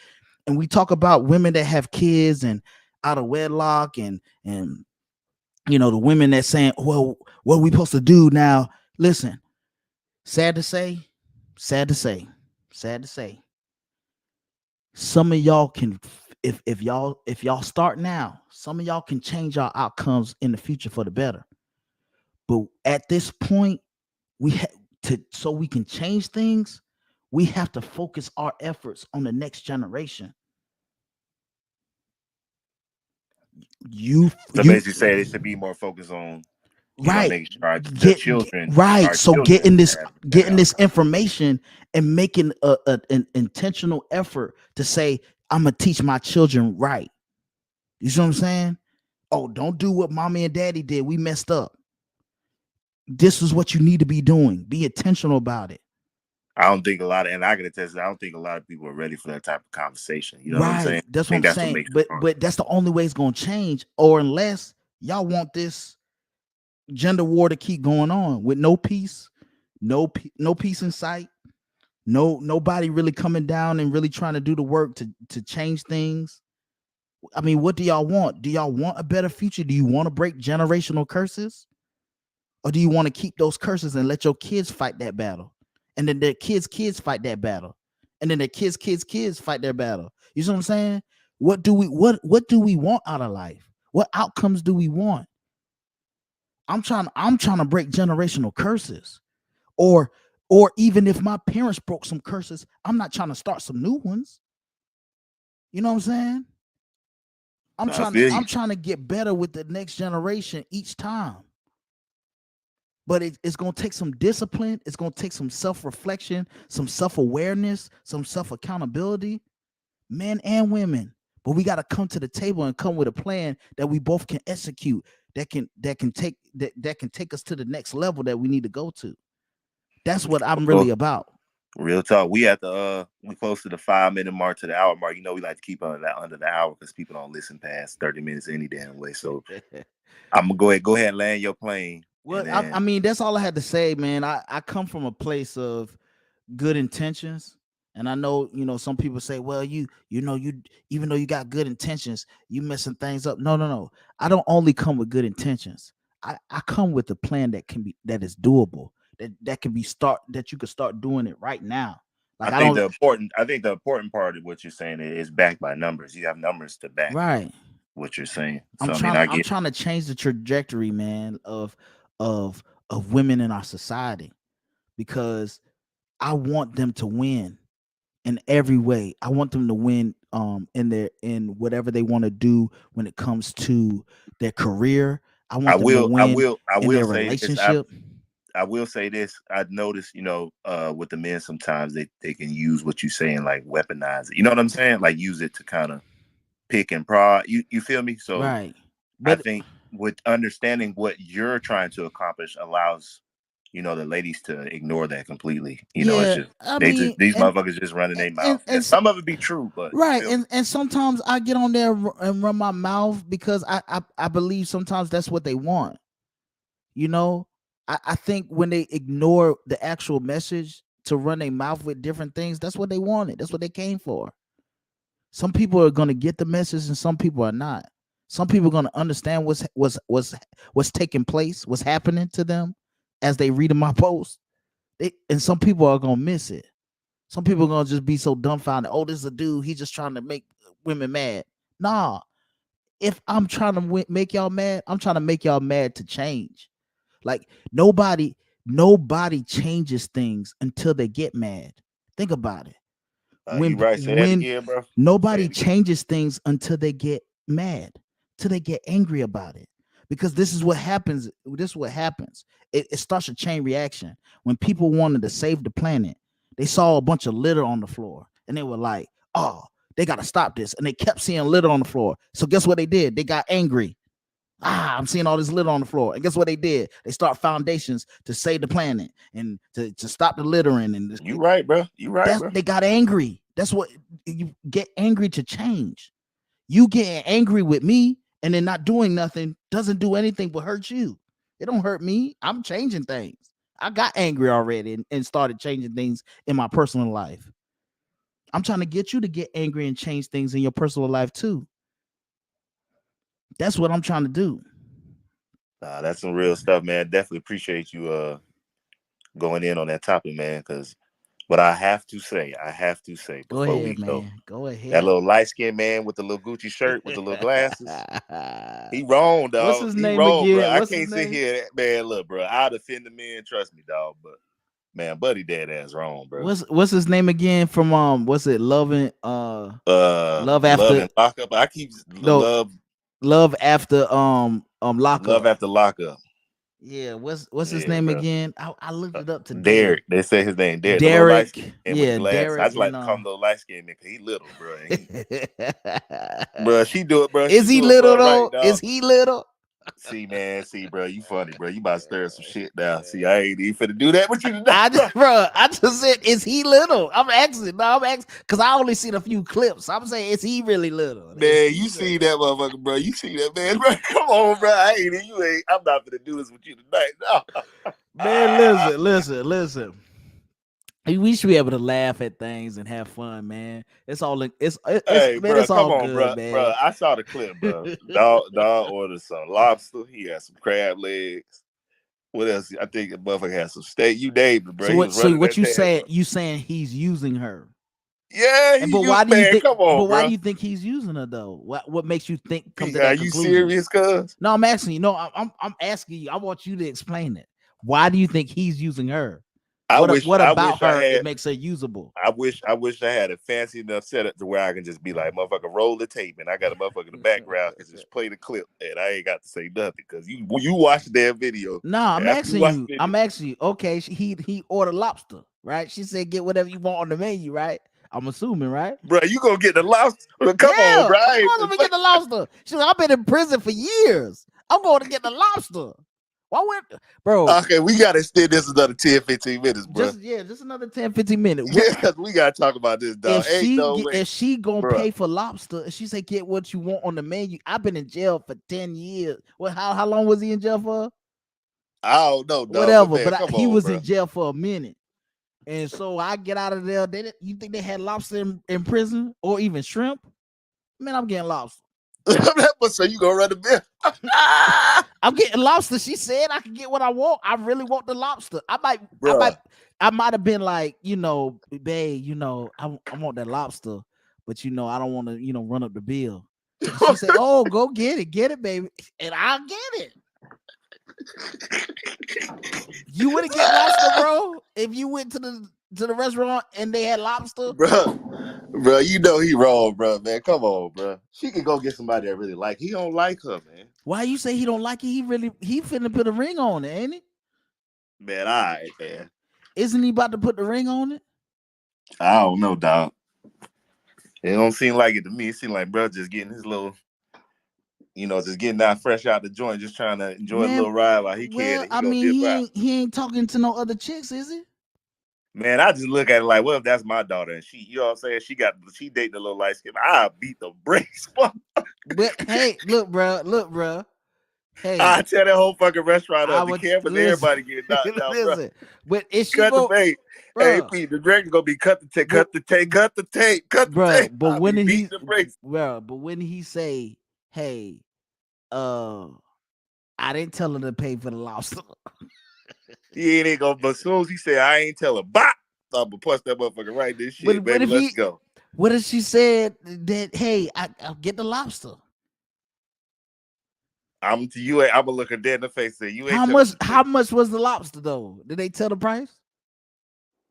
[SPEAKER 2] and we talk about women that have kids and out of wedlock, and the women that saying, "Well, what are we supposed to do now?" Listen, sad to say, sad to say, sad to say, some of y'all can, if y'all start now, some of y'all can change our outcomes in the future for the better. But at this point, we have to, so we can change things, we have to focus our efforts on the next generation.
[SPEAKER 1] so
[SPEAKER 2] You
[SPEAKER 1] basically say they should be more focused on,
[SPEAKER 2] right.
[SPEAKER 1] making sure the
[SPEAKER 2] Get
[SPEAKER 1] children,
[SPEAKER 2] right.
[SPEAKER 1] our
[SPEAKER 2] So
[SPEAKER 1] children, have better
[SPEAKER 2] getting this
[SPEAKER 1] outcomes.
[SPEAKER 2] information and making an intentional effort to say, I'm gonna teach my children right. You see what I'm saying? Oh, don't do what mommy and daddy did. We messed up. This is what you need to be doing. Be intentional about it.
[SPEAKER 1] I don't think a lot of, and I can attest, I don't think a lot of people are ready for that type of conversation. You know what I'm
[SPEAKER 2] Right.
[SPEAKER 1] saying?
[SPEAKER 2] That's
[SPEAKER 1] I
[SPEAKER 2] what
[SPEAKER 1] think
[SPEAKER 2] I'm
[SPEAKER 1] that's what
[SPEAKER 2] saying.
[SPEAKER 1] makes it
[SPEAKER 2] But
[SPEAKER 1] hard.
[SPEAKER 2] but that's the only way it's gonna change. Or unless y'all want this gender war to keep going on with no peace, no peace in sight, nobody really coming down and really trying to do the work to change things. I mean, what do y'all want? Do y'all want a better future? Do you want to break generational curses? Or do you want to keep those curses and let your kids fight that battle? And then their kids fight that battle. And then their kids fight their battle. You see what I'm saying? What do we want out of life? What outcomes do we want? I'm trying to break generational curses. Or or even if my parents broke some curses, I'm not trying to start some new ones. You know what I'm saying?
[SPEAKER 1] No, I feel you.
[SPEAKER 2] I'm trying to get better with the next generation each time. But it's gonna take some discipline. It's gonna take some self-reflection, some self-awareness, some self-accountability, men and women. But we gotta come to the table and come with a plan that we both can execute, that can take us to the next level that we need to go to. That's what I'm
[SPEAKER 1] Well,
[SPEAKER 2] really about.
[SPEAKER 1] real talk. We at the we close to the 5 minute mark to the hour mark. You know, we like to keep under the hour because people don't listen past 30 minutes any damn way. So I'm gonna go ahead and land your plane,
[SPEAKER 2] Well,
[SPEAKER 1] and
[SPEAKER 2] I
[SPEAKER 1] then
[SPEAKER 2] mean, that's all I had to say, man. I come from a place of good intentions. And I know, some people say, well, you even though you got good intentions, you messing things up. No, no, no. I don't only come with good intentions. I come with a plan that is doable, that you could start doing it right now. Like I don't
[SPEAKER 1] I think the important part of what you're saying is backed by numbers. You have numbers to back
[SPEAKER 2] right.
[SPEAKER 1] what you're saying.
[SPEAKER 2] I'm
[SPEAKER 1] So I mean,
[SPEAKER 2] trying
[SPEAKER 1] I
[SPEAKER 2] to I'm
[SPEAKER 1] get.
[SPEAKER 2] trying to change the trajectory, man, of of women in our society because I want them to win in every way. I want them to win in whatever they want to do when it comes to their career. I
[SPEAKER 1] I
[SPEAKER 2] want them to
[SPEAKER 1] will.
[SPEAKER 2] win
[SPEAKER 1] I
[SPEAKER 2] in
[SPEAKER 1] will
[SPEAKER 2] their
[SPEAKER 1] say this.
[SPEAKER 2] relationship.
[SPEAKER 1] I will say this. I noticed, with the men sometimes they can use what you're saying like weaponize it. You know what I'm saying? Like use it to kind of pick and prod. You feel me? So
[SPEAKER 2] Right.
[SPEAKER 1] I
[SPEAKER 2] But
[SPEAKER 1] think with understanding what you're trying to accomplish allows, the ladies to ignore that completely. It's
[SPEAKER 2] yeah,
[SPEAKER 1] just
[SPEAKER 2] I mean
[SPEAKER 1] these motherfuckers just running their mouth.
[SPEAKER 2] and
[SPEAKER 1] And some of it be true, but you
[SPEAKER 2] right,
[SPEAKER 1] feel me?
[SPEAKER 2] and sometimes I get on there and run my mouth because I believe sometimes that's what they want. You know, I think when they ignore the actual message to run their mouth with different things, that's what they wanted. That's what they came for. Some people are going to get the message and some people are not. Some people are going to understand what's taking place, what's happening to them as they read in my post. And some people are going to miss it. Some people are going to just be so dumbfounded. Oh, this is a dude. He's just trying to make women mad. Nah, if I'm trying to make y'all mad, I'm trying to make y'all mad to change. Like nobody changes things until they get mad. Think about it.
[SPEAKER 1] You
[SPEAKER 2] when
[SPEAKER 1] right. Say that
[SPEAKER 2] when
[SPEAKER 1] again, bro. Say
[SPEAKER 2] nobody
[SPEAKER 1] it again.
[SPEAKER 2] changes things until they get mad, till they get angry about it. Because this is what happens. This is what happens. It starts a chain reaction. When people wanted to save the planet, they saw a bunch of litter on the floor and they were like, oh, they got to stop this. And they kept seeing litter on the floor. So guess what they did? They got angry. I'm seeing all this litter on the floor. And guess what they did? They start foundations to save the planet and to stop the littering. And
[SPEAKER 1] You right, bro. You right,
[SPEAKER 2] that
[SPEAKER 1] bro.
[SPEAKER 2] they got angry. That's what you get angry to change. You getting angry with me and then not doing nothing doesn't do anything but hurt you. It don't hurt me. I'm changing things. I got angry already and started changing things in my personal life. I'm trying to get you to get angry and change things in your personal life too. That's what I'm trying to do.
[SPEAKER 1] Nah, that's some real stuff, man. Definitely appreciate you going in on that topic, man. Because what I have to say
[SPEAKER 2] Go
[SPEAKER 1] before we
[SPEAKER 2] ahead,
[SPEAKER 1] go,
[SPEAKER 2] man. Go
[SPEAKER 1] that
[SPEAKER 2] ahead.
[SPEAKER 1] little light skinned man with the little Gucci shirt with the little glasses, he wrong,
[SPEAKER 2] What's
[SPEAKER 1] dog.
[SPEAKER 2] his
[SPEAKER 1] He
[SPEAKER 2] name
[SPEAKER 1] wrong, bro.
[SPEAKER 2] again?
[SPEAKER 1] I
[SPEAKER 2] What's his
[SPEAKER 1] can't sit
[SPEAKER 2] name?
[SPEAKER 1] here, man. Look, bro, I'd offend the man. Trust me, dog. But man, buddy, dead ass wrong, bro.
[SPEAKER 2] What's his name again from what's it Love
[SPEAKER 1] Love
[SPEAKER 2] After
[SPEAKER 1] and lockup. I keep
[SPEAKER 2] no Love After
[SPEAKER 1] love
[SPEAKER 2] Lockup.
[SPEAKER 1] after lockup.
[SPEAKER 2] Yeah, what's his
[SPEAKER 1] Yeah,
[SPEAKER 2] name
[SPEAKER 1] bro.
[SPEAKER 2] again? I looked it up today.
[SPEAKER 1] Derek. They say his name Derek. The little light
[SPEAKER 2] Derek.
[SPEAKER 1] skin man with the
[SPEAKER 2] Yeah,
[SPEAKER 1] glasses. I
[SPEAKER 2] Derek
[SPEAKER 1] just like
[SPEAKER 2] and
[SPEAKER 1] to call him little light skin man because he little, bro. Bro, she do it, bro.
[SPEAKER 2] Is
[SPEAKER 1] She
[SPEAKER 2] he
[SPEAKER 1] do it for
[SPEAKER 2] little
[SPEAKER 1] her right,
[SPEAKER 2] though?
[SPEAKER 1] dog.
[SPEAKER 2] Is he little?
[SPEAKER 1] See, man. See, bro. You funny, bro. You about to stir some shit down. See, I ain't even finna do that with you tonight,
[SPEAKER 2] I
[SPEAKER 1] bro.
[SPEAKER 2] just, bro, I just said, is he little? I'm asking. No, I'm asking because I only seen a few clips. I'm saying, is he really little? Is
[SPEAKER 1] Man,
[SPEAKER 2] he
[SPEAKER 1] you
[SPEAKER 2] little?
[SPEAKER 1] see that motherfucker, bro. You see that, man, bro. Come on, bro. I ain't you ain't. I'm not finna do this with you tonight. No.
[SPEAKER 2] Man, listen. We should be able to laugh at things and have fun, man. It's all it's
[SPEAKER 1] Hey,
[SPEAKER 2] man,
[SPEAKER 1] bro,
[SPEAKER 2] it's
[SPEAKER 1] come
[SPEAKER 2] all
[SPEAKER 1] on,
[SPEAKER 2] good,
[SPEAKER 1] bro. Bro,
[SPEAKER 2] man.
[SPEAKER 1] I saw the clip, bro. Dog ordered some lobster. He had some crab legs. What else? I think the motherfucker had some steak. You named it, bro.
[SPEAKER 2] So
[SPEAKER 1] He was
[SPEAKER 2] what? So
[SPEAKER 1] running
[SPEAKER 2] what
[SPEAKER 1] that
[SPEAKER 2] you
[SPEAKER 1] tag,
[SPEAKER 2] saying?
[SPEAKER 1] bro.
[SPEAKER 2] You saying he's using her?
[SPEAKER 1] Yeah,
[SPEAKER 2] And
[SPEAKER 1] he you man, come
[SPEAKER 2] but
[SPEAKER 1] on,
[SPEAKER 2] why do
[SPEAKER 1] bro.
[SPEAKER 2] you think he's using her though? What makes you think come to
[SPEAKER 1] Are
[SPEAKER 2] that
[SPEAKER 1] you
[SPEAKER 2] conclusion?
[SPEAKER 1] serious, cuz?
[SPEAKER 2] No, I'm asking you. No, I'm asking you. I want you to explain it. Why do you think he's using her? What
[SPEAKER 1] I
[SPEAKER 2] about
[SPEAKER 1] wish I
[SPEAKER 2] her it
[SPEAKER 1] had
[SPEAKER 2] makes her usable?
[SPEAKER 1] I wish I had a fancy enough setup to where I can just be like, motherfucker, roll the tape, and I got a motherfucker in the background can just play the clip, and I ain't got to say nothing because you watch the damn video.
[SPEAKER 2] No, I'm
[SPEAKER 1] After you
[SPEAKER 2] asking
[SPEAKER 1] watch
[SPEAKER 2] you.
[SPEAKER 1] the video,
[SPEAKER 2] I'm asking you. Okay, he ordered lobster, right? She said get whatever you want on the menu, right? I'm assuming, right?
[SPEAKER 1] bro, you gonna get the lobster? Come on,
[SPEAKER 2] Yeah,
[SPEAKER 1] bro.
[SPEAKER 2] of course I'm gonna get the lobster. She's like, I've been in prison for years. I'm going to get the lobster. Why would bro?
[SPEAKER 1] Okay, we gotta extend this another 10, 15 minutes, bro.
[SPEAKER 2] Just another 10, 15 minutes. What
[SPEAKER 1] Yeah, because we gotta talk about this, dog. Ain't no way,
[SPEAKER 2] if she gonna
[SPEAKER 1] bro.
[SPEAKER 2] pay for lobster, and she say get what you want on the menu. I've been in jail for 10 years. Well, how long was he in jail for?
[SPEAKER 1] I don't know, dog, but
[SPEAKER 2] Whatever,
[SPEAKER 1] man,
[SPEAKER 2] but
[SPEAKER 1] come
[SPEAKER 2] he
[SPEAKER 1] on,
[SPEAKER 2] was
[SPEAKER 1] bro.
[SPEAKER 2] in jail for a minute. And so I get out of there. You think they had lobster in prison or even shrimp? Man, I'm getting lobster.
[SPEAKER 1] So you gonna run the bill,
[SPEAKER 2] I'm getting lobster. She said I can get what I want. I really want the lobster.
[SPEAKER 1] bro?
[SPEAKER 2] I might have been like, babe, I want that lobster, but I don't want to, run up the bill. And she said, "Oh, go get it, baby," and I'll get it. You wouldn't get lobster, bro, if you went to the restaurant and they had lobster.
[SPEAKER 1] Bro, you know he wrong, bro, man. Come on, bro. She can go get somebody that really like. He don't like her, man.
[SPEAKER 2] Why you say he don't like it? He finna put a ring on it, ain't he?
[SPEAKER 1] Man, all right, man.
[SPEAKER 2] Isn't he about to put the ring on it?
[SPEAKER 1] I don't know, dog. It don't seem like it to me. It seems like bro just getting his little, just getting out fresh out the joint, just trying to enjoy the
[SPEAKER 2] Man,
[SPEAKER 1] little ride while he can,
[SPEAKER 2] well,
[SPEAKER 1] and he
[SPEAKER 2] I
[SPEAKER 1] gonna
[SPEAKER 2] mean,
[SPEAKER 1] dip out.
[SPEAKER 2] he ain't talking to no other chicks, is he?
[SPEAKER 1] Man, I just look at it like, well, if that's my daughter and she, you know what I'm saying, she dating a little light skin, I beat the brakes.
[SPEAKER 2] But hey, look, bro.
[SPEAKER 1] I
[SPEAKER 2] Hey,
[SPEAKER 1] tear that whole fucking restaurant
[SPEAKER 2] I
[SPEAKER 1] up. The
[SPEAKER 2] would
[SPEAKER 1] cameras,
[SPEAKER 2] listen,
[SPEAKER 1] everybody getting knocked out, bro.
[SPEAKER 2] listen. But if she
[SPEAKER 1] Cut the
[SPEAKER 2] go,
[SPEAKER 1] bait. Hey,
[SPEAKER 2] bro,
[SPEAKER 1] Pete, the director gonna be cut the tape,
[SPEAKER 2] but
[SPEAKER 1] cut the tape, cut the tape, cut the
[SPEAKER 2] bro,
[SPEAKER 1] tape. I'll be beating the brakes.
[SPEAKER 2] but when he say, hey, uh, I didn't tell her to pay for the lobster.
[SPEAKER 1] He ain't gonna, but as soon as he said, I ain't tell her, bop, I'm gonna punch that motherfucker right this
[SPEAKER 2] But
[SPEAKER 1] shit, baby. Let's go.
[SPEAKER 2] what if she said that, hey, I'll get the lobster?
[SPEAKER 1] I'm to you. I'm gonna look her dead in the face and say, you ain't telling the
[SPEAKER 2] How
[SPEAKER 1] truth.
[SPEAKER 2] much was the lobster though? Did they tell the price?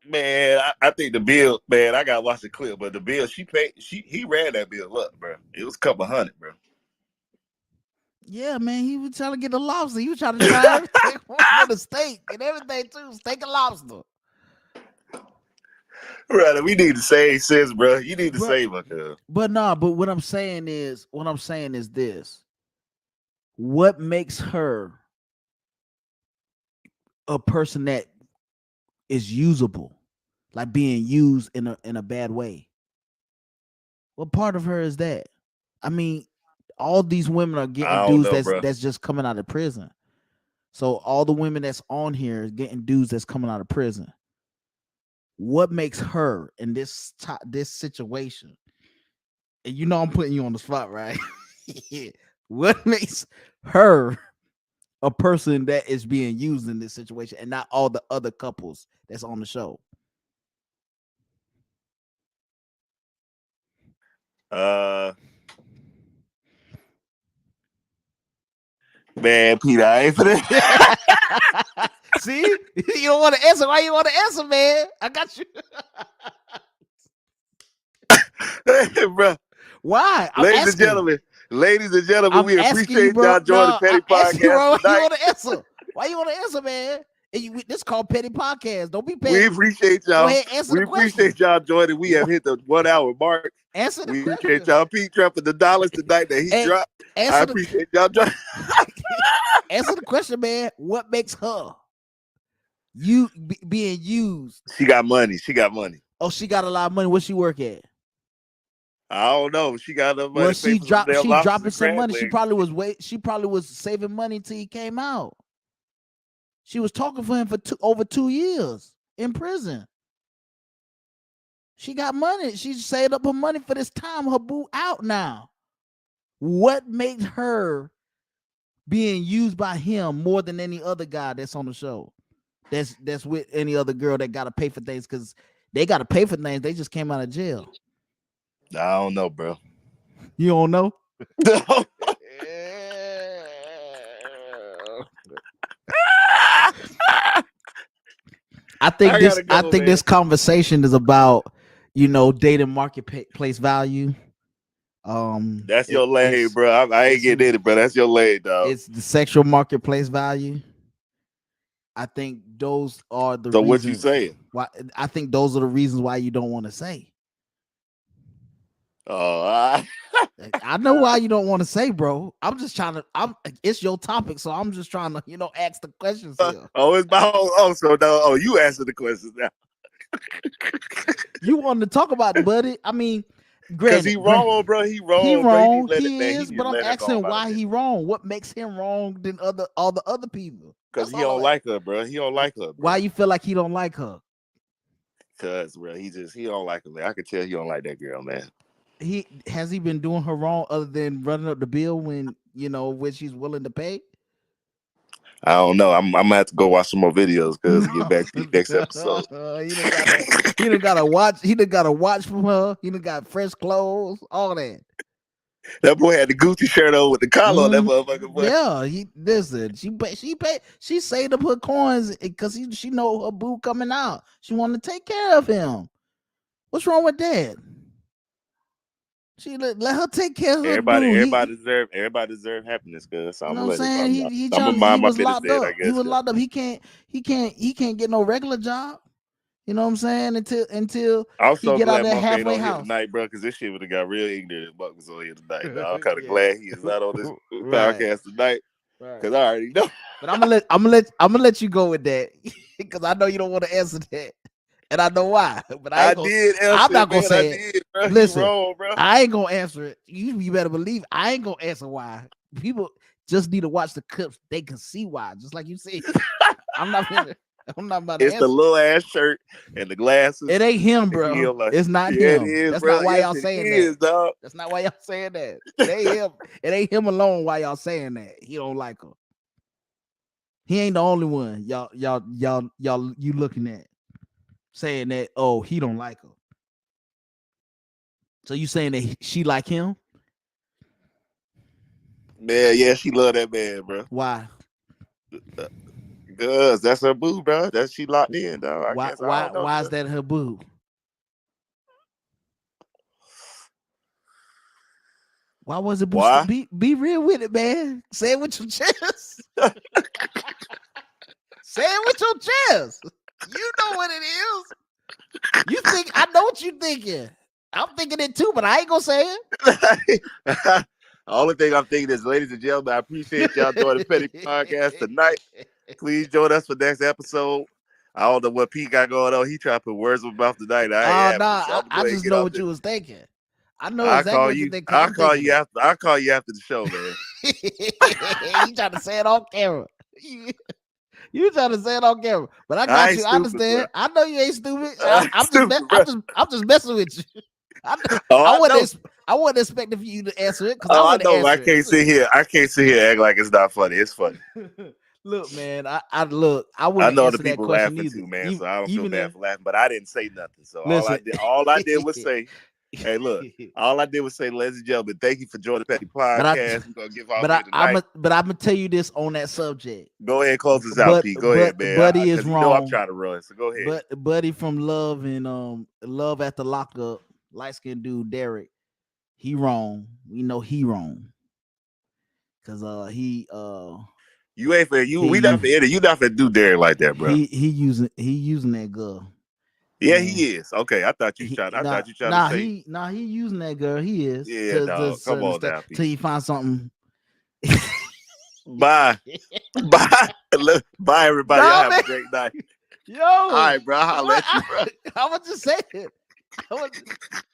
[SPEAKER 1] Man, I think the bill, man, I gotta watch the clip, but the bill she paid, he ran that bill up, bro. It was a couple hundred, bro.
[SPEAKER 2] Yeah, man, he was trying to get the lobster. He was trying to try everything for the steak and everything too. Steak and lobster.
[SPEAKER 1] Right, we need to save sis, bro. You need to
[SPEAKER 2] But
[SPEAKER 1] save her, cuz.
[SPEAKER 2] but what I'm saying is this. What makes her a person that is usable? Like being used in a bad way. What part of her is that? I mean, all these women are getting
[SPEAKER 1] I don't
[SPEAKER 2] dudes
[SPEAKER 1] know, bro.
[SPEAKER 2] that's just coming out of prison. So all the women that's on here is getting dudes that's coming out of prison. What makes her in this situation? And I'm putting you on the spot, right? What makes her a person that is being used in this situation and not all the other couples that's on the show?
[SPEAKER 1] Uh, man, Peter, I ain't for that.
[SPEAKER 2] See, you don't want to answer. Why you want to answer, man? I got you.
[SPEAKER 1] Bro,
[SPEAKER 2] Why?
[SPEAKER 1] ladies and gentlemen,
[SPEAKER 2] I'm
[SPEAKER 1] we
[SPEAKER 2] asking you,
[SPEAKER 1] appreciate
[SPEAKER 2] bro.
[SPEAKER 1] y'all joining the
[SPEAKER 2] No, I'm
[SPEAKER 1] Petty
[SPEAKER 2] asking you,
[SPEAKER 1] Podcast
[SPEAKER 2] bro. Why you
[SPEAKER 1] tonight.
[SPEAKER 2] want to answer? Why you want to answer, man? And this called petty podcast. Don't be
[SPEAKER 1] We
[SPEAKER 2] petty.
[SPEAKER 1] appreciate
[SPEAKER 2] Go
[SPEAKER 1] y'all.
[SPEAKER 2] ahead, answer the
[SPEAKER 1] We
[SPEAKER 2] question.
[SPEAKER 1] appreciate y'all joining. We have hit the 1 hour mark.
[SPEAKER 2] Answer the
[SPEAKER 1] We appreciate
[SPEAKER 2] question.
[SPEAKER 1] y'all. Pete dropping the dollars tonight that he
[SPEAKER 2] Hey,
[SPEAKER 1] dropped. I
[SPEAKER 2] answer the
[SPEAKER 1] appreciate y'all dropping.
[SPEAKER 2] answer the question, man. What makes her being used?
[SPEAKER 1] She got money. She got money.
[SPEAKER 2] Oh, she got a lot of money. Where she work at?
[SPEAKER 1] I don't know. She got enough money
[SPEAKER 2] Well,
[SPEAKER 1] to pay for some damn
[SPEAKER 2] she
[SPEAKER 1] lobsters
[SPEAKER 2] dropping
[SPEAKER 1] and
[SPEAKER 2] some
[SPEAKER 1] crab
[SPEAKER 2] money. She
[SPEAKER 1] legs and
[SPEAKER 2] probably
[SPEAKER 1] shit.
[SPEAKER 2] was she probably was saving money until he came out. She was talking for him for over 2 years in prison. She got money. She saved up her money for this time. Her boo out now. What makes her being used by him more than any other guy that's on the show? That's with any other girl that got to pay for things because They got to pay for things. They just came out of jail.
[SPEAKER 1] I don't know, bro.
[SPEAKER 2] You don't know?
[SPEAKER 1] I gotta
[SPEAKER 2] I
[SPEAKER 1] go,
[SPEAKER 2] think
[SPEAKER 1] man.
[SPEAKER 2] this conversation is about, dating marketplace value.
[SPEAKER 1] That's your lane, bro. I ain't
[SPEAKER 2] It's
[SPEAKER 1] getting in it, bro. That's your lane, dog.
[SPEAKER 2] it's the sexual marketplace value. I think those are the
[SPEAKER 1] So what you
[SPEAKER 2] reasons
[SPEAKER 1] saying?
[SPEAKER 2] why. I think those are the reasons why you don't want to say.
[SPEAKER 1] Oh, I,
[SPEAKER 2] I know why you don't want to say, bro. I'm just trying to. It's your topic, so I'm just trying to, ask the questions here.
[SPEAKER 1] oh, it's my whole. Oh, so no. Oh, you answer the questions now.
[SPEAKER 2] You wanted to talk about it, buddy. I mean,
[SPEAKER 1] Cause
[SPEAKER 2] granted,
[SPEAKER 1] he wrong, bro. He
[SPEAKER 2] he
[SPEAKER 1] wrong, bro. He need
[SPEAKER 2] wrong.
[SPEAKER 1] to let it,
[SPEAKER 2] He
[SPEAKER 1] man. He
[SPEAKER 2] is,
[SPEAKER 1] need
[SPEAKER 2] but
[SPEAKER 1] to
[SPEAKER 2] I'm
[SPEAKER 1] let it go
[SPEAKER 2] asking
[SPEAKER 1] about it,
[SPEAKER 2] why
[SPEAKER 1] man.
[SPEAKER 2] he wrong. What makes him wrong than all the other people?
[SPEAKER 1] Cause
[SPEAKER 2] That's
[SPEAKER 1] he
[SPEAKER 2] all
[SPEAKER 1] don't
[SPEAKER 2] I'm at.
[SPEAKER 1] like her, bro. He don't like her,
[SPEAKER 2] Why
[SPEAKER 1] bro.
[SPEAKER 2] you feel like he don't like her?
[SPEAKER 1] Cause, bro, he don't like her, man. I can tell he don't like that girl, man.
[SPEAKER 2] He been doing her wrong other than running up the bill when she's willing to pay?
[SPEAKER 1] I don't know. I'm gonna have to go watch some more videos, cause
[SPEAKER 2] No,
[SPEAKER 1] get back to you next episode.
[SPEAKER 2] he done got a watch from her. He done got fresh clothes, all that.
[SPEAKER 1] That boy had the Gucci shirt on with the collar on that
[SPEAKER 2] Mm,
[SPEAKER 1] motherfucker, boy.
[SPEAKER 2] yeah, he listen. She saved up her coins because she know her boo coming out. She want to take care of him. What's wrong with that? She let her take care of her
[SPEAKER 1] Everybody,
[SPEAKER 2] boo.
[SPEAKER 1] everybody deserve happiness, cause so
[SPEAKER 2] You
[SPEAKER 1] I'm
[SPEAKER 2] know
[SPEAKER 1] gonna
[SPEAKER 2] what I'm
[SPEAKER 1] let it.
[SPEAKER 2] saying?
[SPEAKER 1] I'm gonna
[SPEAKER 2] He
[SPEAKER 1] mind my
[SPEAKER 2] was
[SPEAKER 1] business
[SPEAKER 2] locked
[SPEAKER 1] then, I
[SPEAKER 2] up. He
[SPEAKER 1] guess.
[SPEAKER 2] was
[SPEAKER 1] Cause
[SPEAKER 2] locked up. He can't get no regular job. You know what I'm saying? Until
[SPEAKER 1] I'm
[SPEAKER 2] he
[SPEAKER 1] so
[SPEAKER 2] get out of
[SPEAKER 1] glad
[SPEAKER 2] that
[SPEAKER 1] Monk ain't
[SPEAKER 2] halfway
[SPEAKER 1] on here
[SPEAKER 2] house.
[SPEAKER 1] tonight, bro, because this shit would have got real ignorant if Monk was on here tonight. Dog. I'm kind of
[SPEAKER 2] Yeah.
[SPEAKER 1] glad he is not on this
[SPEAKER 2] Right.
[SPEAKER 1] podcast tonight,
[SPEAKER 2] Right.
[SPEAKER 1] because I already know.
[SPEAKER 2] But I'm gonna let you go with that because I know you don't want to answer that, and I know why. But
[SPEAKER 1] I did
[SPEAKER 2] I'm
[SPEAKER 1] answer
[SPEAKER 2] not
[SPEAKER 1] it,
[SPEAKER 2] gonna
[SPEAKER 1] man. I
[SPEAKER 2] say it.
[SPEAKER 1] did, bro. You
[SPEAKER 2] Listen,
[SPEAKER 1] wrong, bro.
[SPEAKER 2] I ain't gonna answer it. You better believe I ain't gonna answer why. People just need to watch the clips. They can see why. Just like you said, I'm not gonna. I'm not about to
[SPEAKER 1] It's the
[SPEAKER 2] answer.
[SPEAKER 1] little ass shirt and the
[SPEAKER 2] It
[SPEAKER 1] glasses.
[SPEAKER 2] ain't him,
[SPEAKER 1] He
[SPEAKER 2] bro.
[SPEAKER 1] like,
[SPEAKER 2] It's not
[SPEAKER 1] yeah, it
[SPEAKER 2] him.
[SPEAKER 1] is,
[SPEAKER 2] That's
[SPEAKER 1] bro.
[SPEAKER 2] not why
[SPEAKER 1] Yes,
[SPEAKER 2] y'all
[SPEAKER 1] it
[SPEAKER 2] saying that.
[SPEAKER 1] is, dog.
[SPEAKER 2] That's not why y'all saying that. It ain't him. It ain't him alone. Why y'all saying that? He don't like her. He ain't the only one. You looking at saying that? Oh, he don't like her. So you saying that she like him?
[SPEAKER 1] Man, yeah, she love that man, bro.
[SPEAKER 2] Why?
[SPEAKER 1] Cause that's her boo, bro. That she locked in, dog. I
[SPEAKER 2] Why?
[SPEAKER 1] guess I
[SPEAKER 2] Why?
[SPEAKER 1] don't know,
[SPEAKER 2] Why is
[SPEAKER 1] cuz.
[SPEAKER 2] that her boo? Why was it booster?
[SPEAKER 1] Why?
[SPEAKER 2] Be real with it, man. Say it with your chest. Say it with your chest. You know what it is. You think I know what you thinking. I'm thinking it too, but I ain't gonna say
[SPEAKER 1] The only thing I'm thinking is, ladies and gentlemen, I appreciate y'all joining the Petty Podcast tonight.
[SPEAKER 2] it.
[SPEAKER 1] Please join us for next episode. I don't know what Pete got going on. He trying to put words in my mouth tonight. I ain't
[SPEAKER 2] Oh
[SPEAKER 1] having it.
[SPEAKER 2] nah,
[SPEAKER 1] So I'm gonna
[SPEAKER 2] I
[SPEAKER 1] go ahead and
[SPEAKER 2] just
[SPEAKER 1] get
[SPEAKER 2] know
[SPEAKER 1] off
[SPEAKER 2] what
[SPEAKER 1] this.
[SPEAKER 2] you was thinking. I know exactly what you think because
[SPEAKER 1] I'll
[SPEAKER 2] I'm
[SPEAKER 1] call
[SPEAKER 2] thinking
[SPEAKER 1] you
[SPEAKER 2] it.
[SPEAKER 1] after. I'll call you after the show, man.
[SPEAKER 2] You trying to say it on camera. You trying to say it on camera. But I
[SPEAKER 1] I
[SPEAKER 2] got
[SPEAKER 1] ain't
[SPEAKER 2] you. I
[SPEAKER 1] stupid, bro.
[SPEAKER 2] understand. I know you ain't stupid.
[SPEAKER 1] I ain't stupid, bro.
[SPEAKER 2] I'm just messing with you. I,
[SPEAKER 1] Oh,
[SPEAKER 2] I
[SPEAKER 1] I
[SPEAKER 2] wasn't
[SPEAKER 1] know.
[SPEAKER 2] I wasn't expecting for you to answer it because I
[SPEAKER 1] Oh, I
[SPEAKER 2] wouldn't
[SPEAKER 1] know. I
[SPEAKER 2] answer it.
[SPEAKER 1] can't sit here. I can't sit here and act like it's not funny. It's funny.
[SPEAKER 2] Look, man, I look. I
[SPEAKER 1] I
[SPEAKER 2] wouldn't
[SPEAKER 1] know other
[SPEAKER 2] answer that
[SPEAKER 1] people
[SPEAKER 2] question
[SPEAKER 1] laughing
[SPEAKER 2] either.
[SPEAKER 1] too, man.
[SPEAKER 2] Even
[SPEAKER 1] So I don't feel
[SPEAKER 2] even
[SPEAKER 1] bad
[SPEAKER 2] if
[SPEAKER 1] for laughing. But I didn't say nothing. So
[SPEAKER 2] listen.
[SPEAKER 1] all I did was say, "Hey, look." All I did was say, "Ladies and gentlemen, thank you for joining the Petty
[SPEAKER 2] but I
[SPEAKER 1] Podcast. We're gonna give off here tonight."
[SPEAKER 2] but I'm gonna tell you this on that subject.
[SPEAKER 1] Go ahead and close this out, Pete. Go ahead, man.
[SPEAKER 2] Buddy is
[SPEAKER 1] Because you know I'm
[SPEAKER 2] wrong.
[SPEAKER 1] trying to run. So go ahead.
[SPEAKER 2] But Buddy from Love and Love at the Lockup, light skinned dude Derek, he wrong. We know he wrong because
[SPEAKER 1] You ain't for you.
[SPEAKER 2] he
[SPEAKER 1] We not for
[SPEAKER 2] u-
[SPEAKER 1] edit. You not for do Derek like that, bro.
[SPEAKER 2] he using that girl
[SPEAKER 1] Yeah,
[SPEAKER 2] and
[SPEAKER 1] he is. Okay, I thought you tried. I thought you tried to say,
[SPEAKER 2] he using that girl. He is
[SPEAKER 1] yeah,
[SPEAKER 2] to a
[SPEAKER 1] dog. Come
[SPEAKER 2] certain
[SPEAKER 1] on
[SPEAKER 2] extent
[SPEAKER 1] now,
[SPEAKER 2] till
[SPEAKER 1] Pete.
[SPEAKER 2] he find something.
[SPEAKER 1] Bye, bye, bye, everybody. Y'all
[SPEAKER 2] No
[SPEAKER 1] have
[SPEAKER 2] man,
[SPEAKER 1] a great night. All
[SPEAKER 2] yo,
[SPEAKER 1] right, bro. I'll holler
[SPEAKER 2] what?
[SPEAKER 1] at you, bro.
[SPEAKER 2] I was just saying. I was,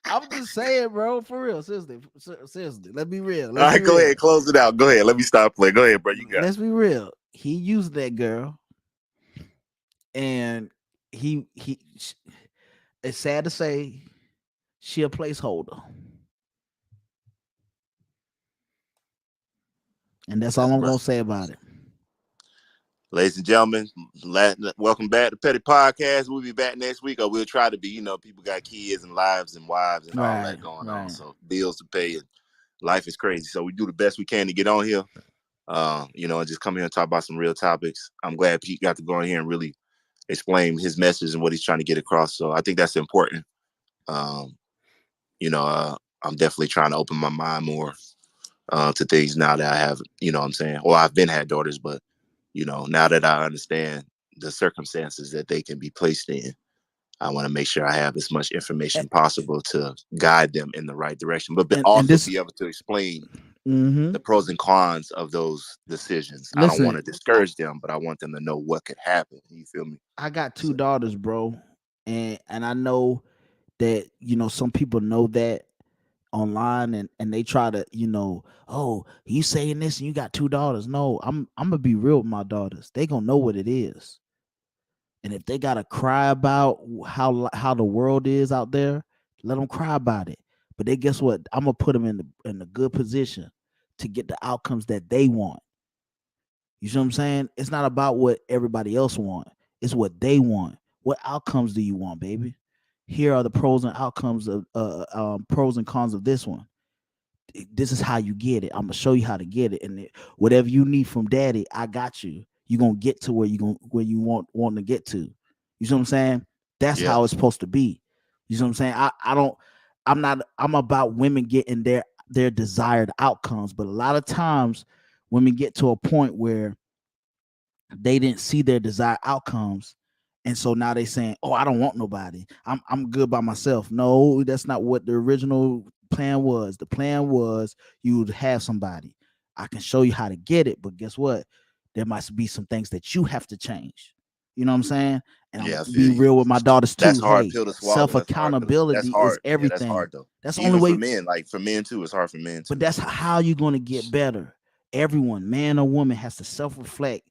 [SPEAKER 2] I'm just saying, bro, for real, seriously, seriously. Let's be real.
[SPEAKER 1] All
[SPEAKER 2] Let's be
[SPEAKER 1] right, go
[SPEAKER 2] real.
[SPEAKER 1] ahead. Close it out. Go ahead. Let me stop playing. Go ahead, bro. You got it.
[SPEAKER 2] Let's be real. He used that girl, and he. It's sad to say, she a placeholder, and that's all
[SPEAKER 1] That's
[SPEAKER 2] I'm
[SPEAKER 1] right.
[SPEAKER 2] gonna say about it.
[SPEAKER 1] Ladies and gentlemen, welcome back to Petty Podcast. We'll be back next week, or we'll try to be. You know, people got kids and lives and wives and all
[SPEAKER 2] Right,
[SPEAKER 1] that going on,
[SPEAKER 2] right.
[SPEAKER 1] so bills to pay and life is crazy. So we do the best we can to get on here, and just come here and talk about some real topics. I'm glad Pete got to go in here and really explain his message and what he's trying to get across. So I think that's important. Um, I'm definitely trying to open my mind more to things now that I have, what I'm saying, or I've been had daughters, but now that I understand the circumstances that they can be placed in, I want to make sure I have as much
[SPEAKER 2] And,
[SPEAKER 1] information possible to guide them in the right direction, but
[SPEAKER 2] and
[SPEAKER 1] also
[SPEAKER 2] this,
[SPEAKER 1] be able to explain
[SPEAKER 2] mm-hmm.
[SPEAKER 1] the pros and cons of those decisions. I don't want
[SPEAKER 2] Listen,
[SPEAKER 1] to discourage them, but I want them to know what could happen. You feel me?
[SPEAKER 2] I got two
[SPEAKER 1] So,
[SPEAKER 2] daughters, bro, and I know that some people know that online, and they try to, oh, you saying this and you got two daughters. No, I'm gonna be real with my daughters. They gonna know what it is. And if they gotta cry about how the world is out there, let them cry about it. But they, guess what? I'm gonna put them in a good position to get the outcomes that they want. You see what I'm saying? It's not about what everybody else want. It's what they want. What outcomes do you want, baby? Here are the pros and outcomes of pros and cons of this one. This is how you get it. I'm gonna show you how to get it, and whatever you need from daddy, I got you. You're gonna get to where you want to get to. You see what I'm saying? That's
[SPEAKER 1] yeah,
[SPEAKER 2] how it's supposed to be. You see what I'm saying? I don't. I'm not. I'm about women getting their desired outcomes, but a lot of times women get to a point where they didn't see their desired outcomes, and so now they saying, oh, I don't want nobody, I'm good by myself. No, that's not what the original plan was. The plan was you would have somebody. I can show you how to get it, but guess what? There must be some things that you have to change. You know what I'm saying? And I'm
[SPEAKER 1] yeah, I
[SPEAKER 2] gonna
[SPEAKER 1] feel
[SPEAKER 2] be
[SPEAKER 1] you.
[SPEAKER 2] real with my daughters
[SPEAKER 1] That's
[SPEAKER 2] too.
[SPEAKER 1] hard
[SPEAKER 2] Hey,
[SPEAKER 1] pill to
[SPEAKER 2] self
[SPEAKER 1] swallow. That's
[SPEAKER 2] accountability is
[SPEAKER 1] hard. Yeah, that's
[SPEAKER 2] everything.
[SPEAKER 1] hard though.
[SPEAKER 2] That's the only
[SPEAKER 1] Even for
[SPEAKER 2] way.
[SPEAKER 1] men, like for men too, it's hard for men
[SPEAKER 2] But
[SPEAKER 1] too.
[SPEAKER 2] that's
[SPEAKER 1] So
[SPEAKER 2] how you're going to get better. Everyone, man or woman, has to self-reflect,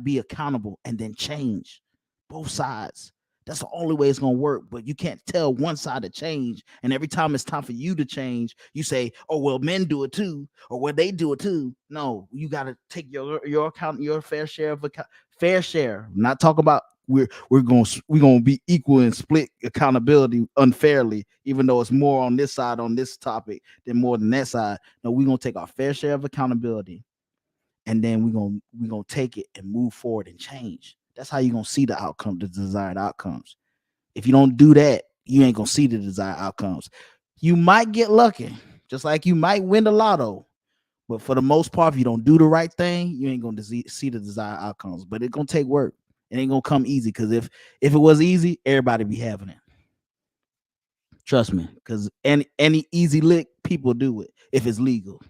[SPEAKER 2] be accountable, and then change. Both sides. That's the only way it's gonna work. But you can't tell one side to change, and every time it's time for you to change, you say, "Oh well, men do it too, or well they do it too." No, you got to take your account, your fair share of fair share. Not talk about we're gonna be equal and split accountability unfairly, even though it's more on this side on this topic than more than that side. No, we're gonna take our fair share of accountability, and then we're gonna take it and move forward and change. That's how you're gonna see the outcome, the desired outcomes. If you don't do that, you ain't gonna see the desired outcomes. You might get lucky, just like you might win the lotto. But for the most part, if you don't do the right thing, you ain't gonna see the desired outcomes. But it's gonna take work. It ain't gonna come easy. Because if it was easy, everybody be having it. Trust me. Because any easy lick, people do it if it's legal.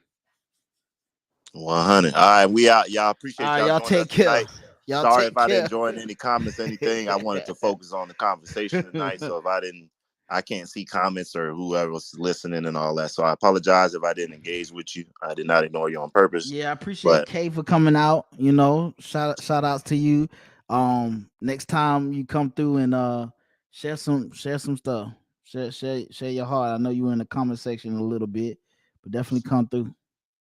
[SPEAKER 1] 100. All right, we out. Y'all
[SPEAKER 2] All
[SPEAKER 1] appreciate
[SPEAKER 2] right,
[SPEAKER 1] y'all
[SPEAKER 2] y'all
[SPEAKER 1] joining
[SPEAKER 2] take
[SPEAKER 1] us
[SPEAKER 2] care.
[SPEAKER 1] tonight.
[SPEAKER 2] Y'all
[SPEAKER 1] Sorry
[SPEAKER 2] take
[SPEAKER 1] if I didn't
[SPEAKER 2] care.
[SPEAKER 1] join any comments, anything. I wanted to focus on the conversation tonight. So if I didn't, I can't see comments or whoever was listening and all that. So I apologize if I didn't engage with you. I did not ignore you on purpose.
[SPEAKER 2] Yeah, I appreciate
[SPEAKER 1] But
[SPEAKER 2] Kay for coming out. Shout outs to you. Next time you come through and share some stuff. Share your heart. I know you were in the comment section a little bit, but definitely come through.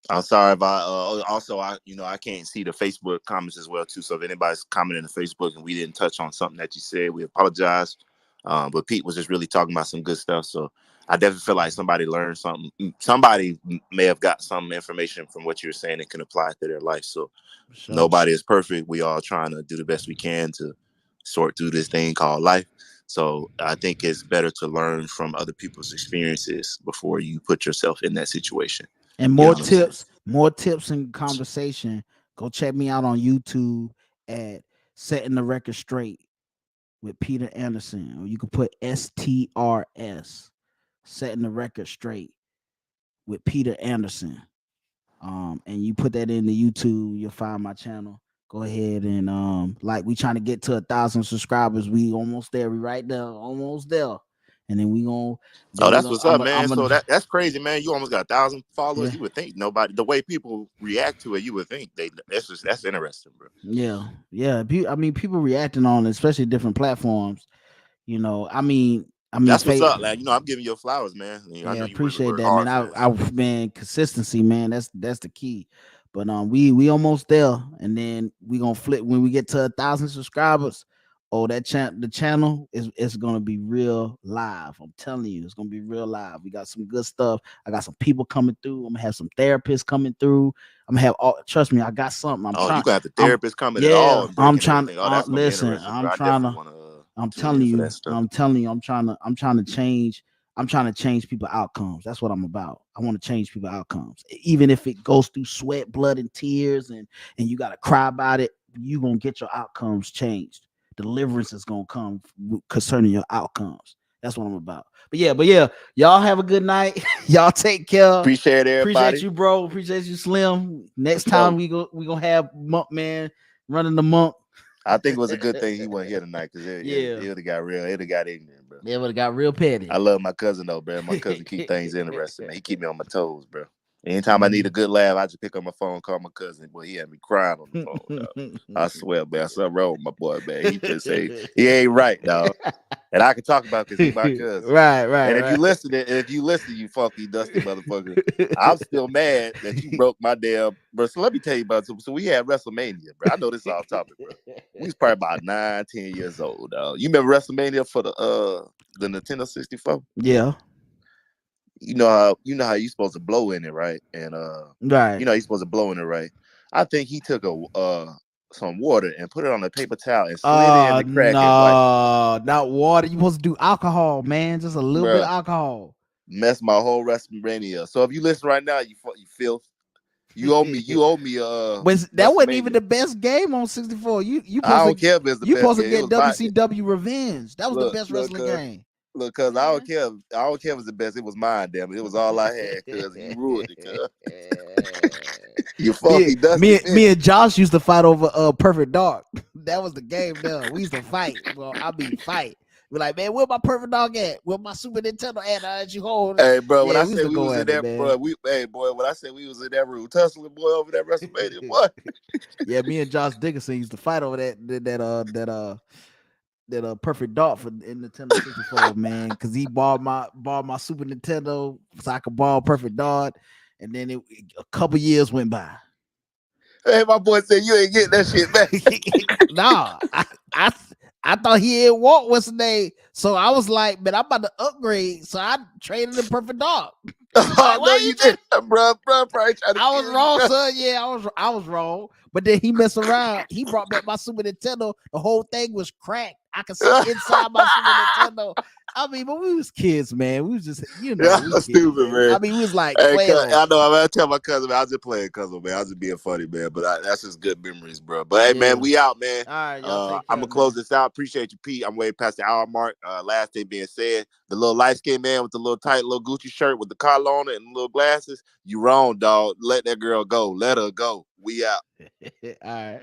[SPEAKER 1] I'm sorry if I also I can't see the Facebook comments as well too. So if anybody's commenting on Facebook and we didn't touch on something that you said, we apologize. But Pete was just really talking about some good stuff. So I definitely feel like somebody learned something. Somebody may have got some information from what you were saying and can apply it to their life. So
[SPEAKER 2] For sure.
[SPEAKER 1] nobody is perfect. We all trying to do the best we can to sort through this thing called life. So I think it's better to learn from other people's experiences before you put yourself in that situation.
[SPEAKER 2] And
[SPEAKER 1] You know what I'm saying?
[SPEAKER 2] more tips and conversation. Go check me out on YouTube at Setting the Record Straight with Peter Anderson, or you can put STRS, Setting the Record Straight with Peter Anderson. And you put that in the YouTube, you'll find my channel. Go ahead and like, we trying to get to 1,000 subscribers. We almost there. We right there, almost there. And then we gonna
[SPEAKER 1] Oh,
[SPEAKER 2] then we
[SPEAKER 1] that's
[SPEAKER 2] gonna
[SPEAKER 1] what's up, man.
[SPEAKER 2] I'm a
[SPEAKER 1] So that's crazy, man. You almost got 1,000 followers.
[SPEAKER 2] yeah.
[SPEAKER 1] You would think nobody. The way people react to it, you would think that's interesting, bro.
[SPEAKER 2] Yeah. I mean, people reacting on it, especially different platforms. I mean,
[SPEAKER 1] That's what's up, like I'm giving you flowers, man. I
[SPEAKER 2] yeah,
[SPEAKER 1] know you
[SPEAKER 2] appreciate
[SPEAKER 1] work
[SPEAKER 2] that, man.
[SPEAKER 1] hard for this.
[SPEAKER 2] I've been consistency, man. That's the key. But we almost there, and then we gonna flip when we get to 1,000 subscribers. Oh, the channel is gonna be real live. I'm telling you, it's gonna be real live. We got some good stuff. I got some people coming through. I'm gonna have some therapists coming through. I'm gonna have all. Trust me, I got something. I'm
[SPEAKER 1] Oh, you
[SPEAKER 2] trying.
[SPEAKER 1] got the
[SPEAKER 2] I'm
[SPEAKER 1] therapist coming at all
[SPEAKER 2] yeah.
[SPEAKER 1] and
[SPEAKER 2] I'm
[SPEAKER 1] breaking
[SPEAKER 2] trying.
[SPEAKER 1] everything. Oh, that's gonna be
[SPEAKER 2] Listen.
[SPEAKER 1] interesting, bro. I definitely want to
[SPEAKER 2] I'm
[SPEAKER 1] tune
[SPEAKER 2] telling
[SPEAKER 1] in for
[SPEAKER 2] you.
[SPEAKER 1] that stuff.
[SPEAKER 2] I'm telling you. I'm trying to change. I'm trying to change people outcomes. That's what I'm about. I want to change people outcomes, even if it goes through sweat, blood, and tears, and you got to cry about it. You gonna get your outcomes changed. Deliverance is gonna come concerning your outcomes. That's what I'm about. But yeah, y'all have a good night. Y'all take care.
[SPEAKER 1] Appreciate
[SPEAKER 2] Appreciate
[SPEAKER 1] everybody
[SPEAKER 2] you, bro. Appreciate you, Slim.
[SPEAKER 1] for
[SPEAKER 2] Next time
[SPEAKER 1] sure.
[SPEAKER 2] we gonna have Monk Man running the Monk.
[SPEAKER 1] I think it was a good thing he wasn't here tonight because
[SPEAKER 2] Yeah,
[SPEAKER 1] it would have got real. It would have got ignorant, bro.
[SPEAKER 2] they would have got real
[SPEAKER 1] I
[SPEAKER 2] petty.
[SPEAKER 1] love my cousin though, bro. My cousin keep things interesting, man. He keep me on my toes, bro. Anytime I need a good laugh, I just pick up my phone, call my cousin. Boy, he had me crying on the phone, dog. I swear, man. Something wrong with my boy, man. He just say he ain't right, dog. And I can talk about because he my cousin. And
[SPEAKER 2] Right.
[SPEAKER 1] if you listen, you funky dusty motherfucker, I'm still mad that you broke my damn bro. So let me tell you about it. So we had WrestleMania, bro. I know this is off topic, bro. We was probably about 9, 10 years old, dog. You remember WrestleMania for the Nintendo 64?
[SPEAKER 2] Yeah,
[SPEAKER 1] You know how you supposed to blow in it, right? And
[SPEAKER 2] right.
[SPEAKER 1] you supposed to blow in it, right? I think he took a some water and put it on a paper towel and slid it in the crack and wiped it,
[SPEAKER 2] No, not water. You supposed to do alcohol, man. Just a little bit of
[SPEAKER 1] bro.
[SPEAKER 2] alcohol.
[SPEAKER 1] Messed my whole WrestleMania. So if you listen right now, you filth. You owe me
[SPEAKER 2] But that wasn't even
[SPEAKER 1] WrestleMania.
[SPEAKER 2] the best game on 64.
[SPEAKER 1] I don't care if it's the
[SPEAKER 2] You
[SPEAKER 1] best
[SPEAKER 2] supposed to
[SPEAKER 1] game. It
[SPEAKER 2] get
[SPEAKER 1] was my
[SPEAKER 2] WCW Revenge. That was the
[SPEAKER 1] look,
[SPEAKER 2] best
[SPEAKER 1] look,
[SPEAKER 2] wrestling
[SPEAKER 1] cuz
[SPEAKER 2] game.
[SPEAKER 1] look, cuz I don't care. I don't care if it's the best. It was mine, damn it. It was all I had, cuz you ruined it, cuz. You funky dusty
[SPEAKER 2] Me
[SPEAKER 1] bitch.
[SPEAKER 2] and Josh used to fight over Perfect Dark. That was the game there. We used to fight. Well, I mean fight. We're like, man, where my Perfect Dog at? Where my Super Nintendo at? You hold it.
[SPEAKER 1] Hey, bro, when
[SPEAKER 2] Yeah,
[SPEAKER 1] I
[SPEAKER 2] we used
[SPEAKER 1] say
[SPEAKER 2] to
[SPEAKER 1] we
[SPEAKER 2] go
[SPEAKER 1] was in
[SPEAKER 2] at it,
[SPEAKER 1] that,
[SPEAKER 2] man.
[SPEAKER 1] bro, when I say we was in that room tussling, boy, over that WrestleMania, boy.
[SPEAKER 2] Yeah, me and Josh Dickinson used to fight over that Perfect Dark for in Nintendo 64, man, because he borrowed my Super Nintendo so I could borrow Perfect Dark, and then a couple years went by.
[SPEAKER 1] Hey, my boy said you ain't getting that shit back.
[SPEAKER 2] nah, I I thought he didn't want what's the name, so I was like, man, I'm about to upgrade, so I traded in Perfect Dark. He's
[SPEAKER 1] Oh
[SPEAKER 2] like,
[SPEAKER 1] no,
[SPEAKER 2] why you
[SPEAKER 1] you
[SPEAKER 2] just?
[SPEAKER 1] did, bro, probably trying to
[SPEAKER 2] I was
[SPEAKER 1] kill you,
[SPEAKER 2] wrong,
[SPEAKER 1] bro.
[SPEAKER 2] son. Yeah, I was wrong. But then he messed around. He brought back my Super Nintendo. The whole thing was cracked. I could see inside my Super Nintendo. I mean, but we was kids, man. We was just,
[SPEAKER 1] Yeah,
[SPEAKER 2] we
[SPEAKER 1] I'm
[SPEAKER 2] kids,
[SPEAKER 1] stupid,
[SPEAKER 2] man.
[SPEAKER 1] man.
[SPEAKER 2] I mean, we was like
[SPEAKER 1] Hey,
[SPEAKER 2] 12.
[SPEAKER 1] I know. I'm gonna tell my cousin, man. I was just playing, cousin, man. I was just being funny, man. But that's just good memories, bro. But hey, man,
[SPEAKER 2] Yeah.
[SPEAKER 1] we out, man.
[SPEAKER 2] All right, y'all take
[SPEAKER 1] I'm
[SPEAKER 2] care,
[SPEAKER 1] gonna close
[SPEAKER 2] man.
[SPEAKER 1] this out. Appreciate you, Pete. I'm way past the hour mark. Last thing being said, the little light skinned man with the little tight little Gucci shirt with the collar on it and little glasses. You wrong, dog. Let that girl go. Let her go. We out.
[SPEAKER 2] All right.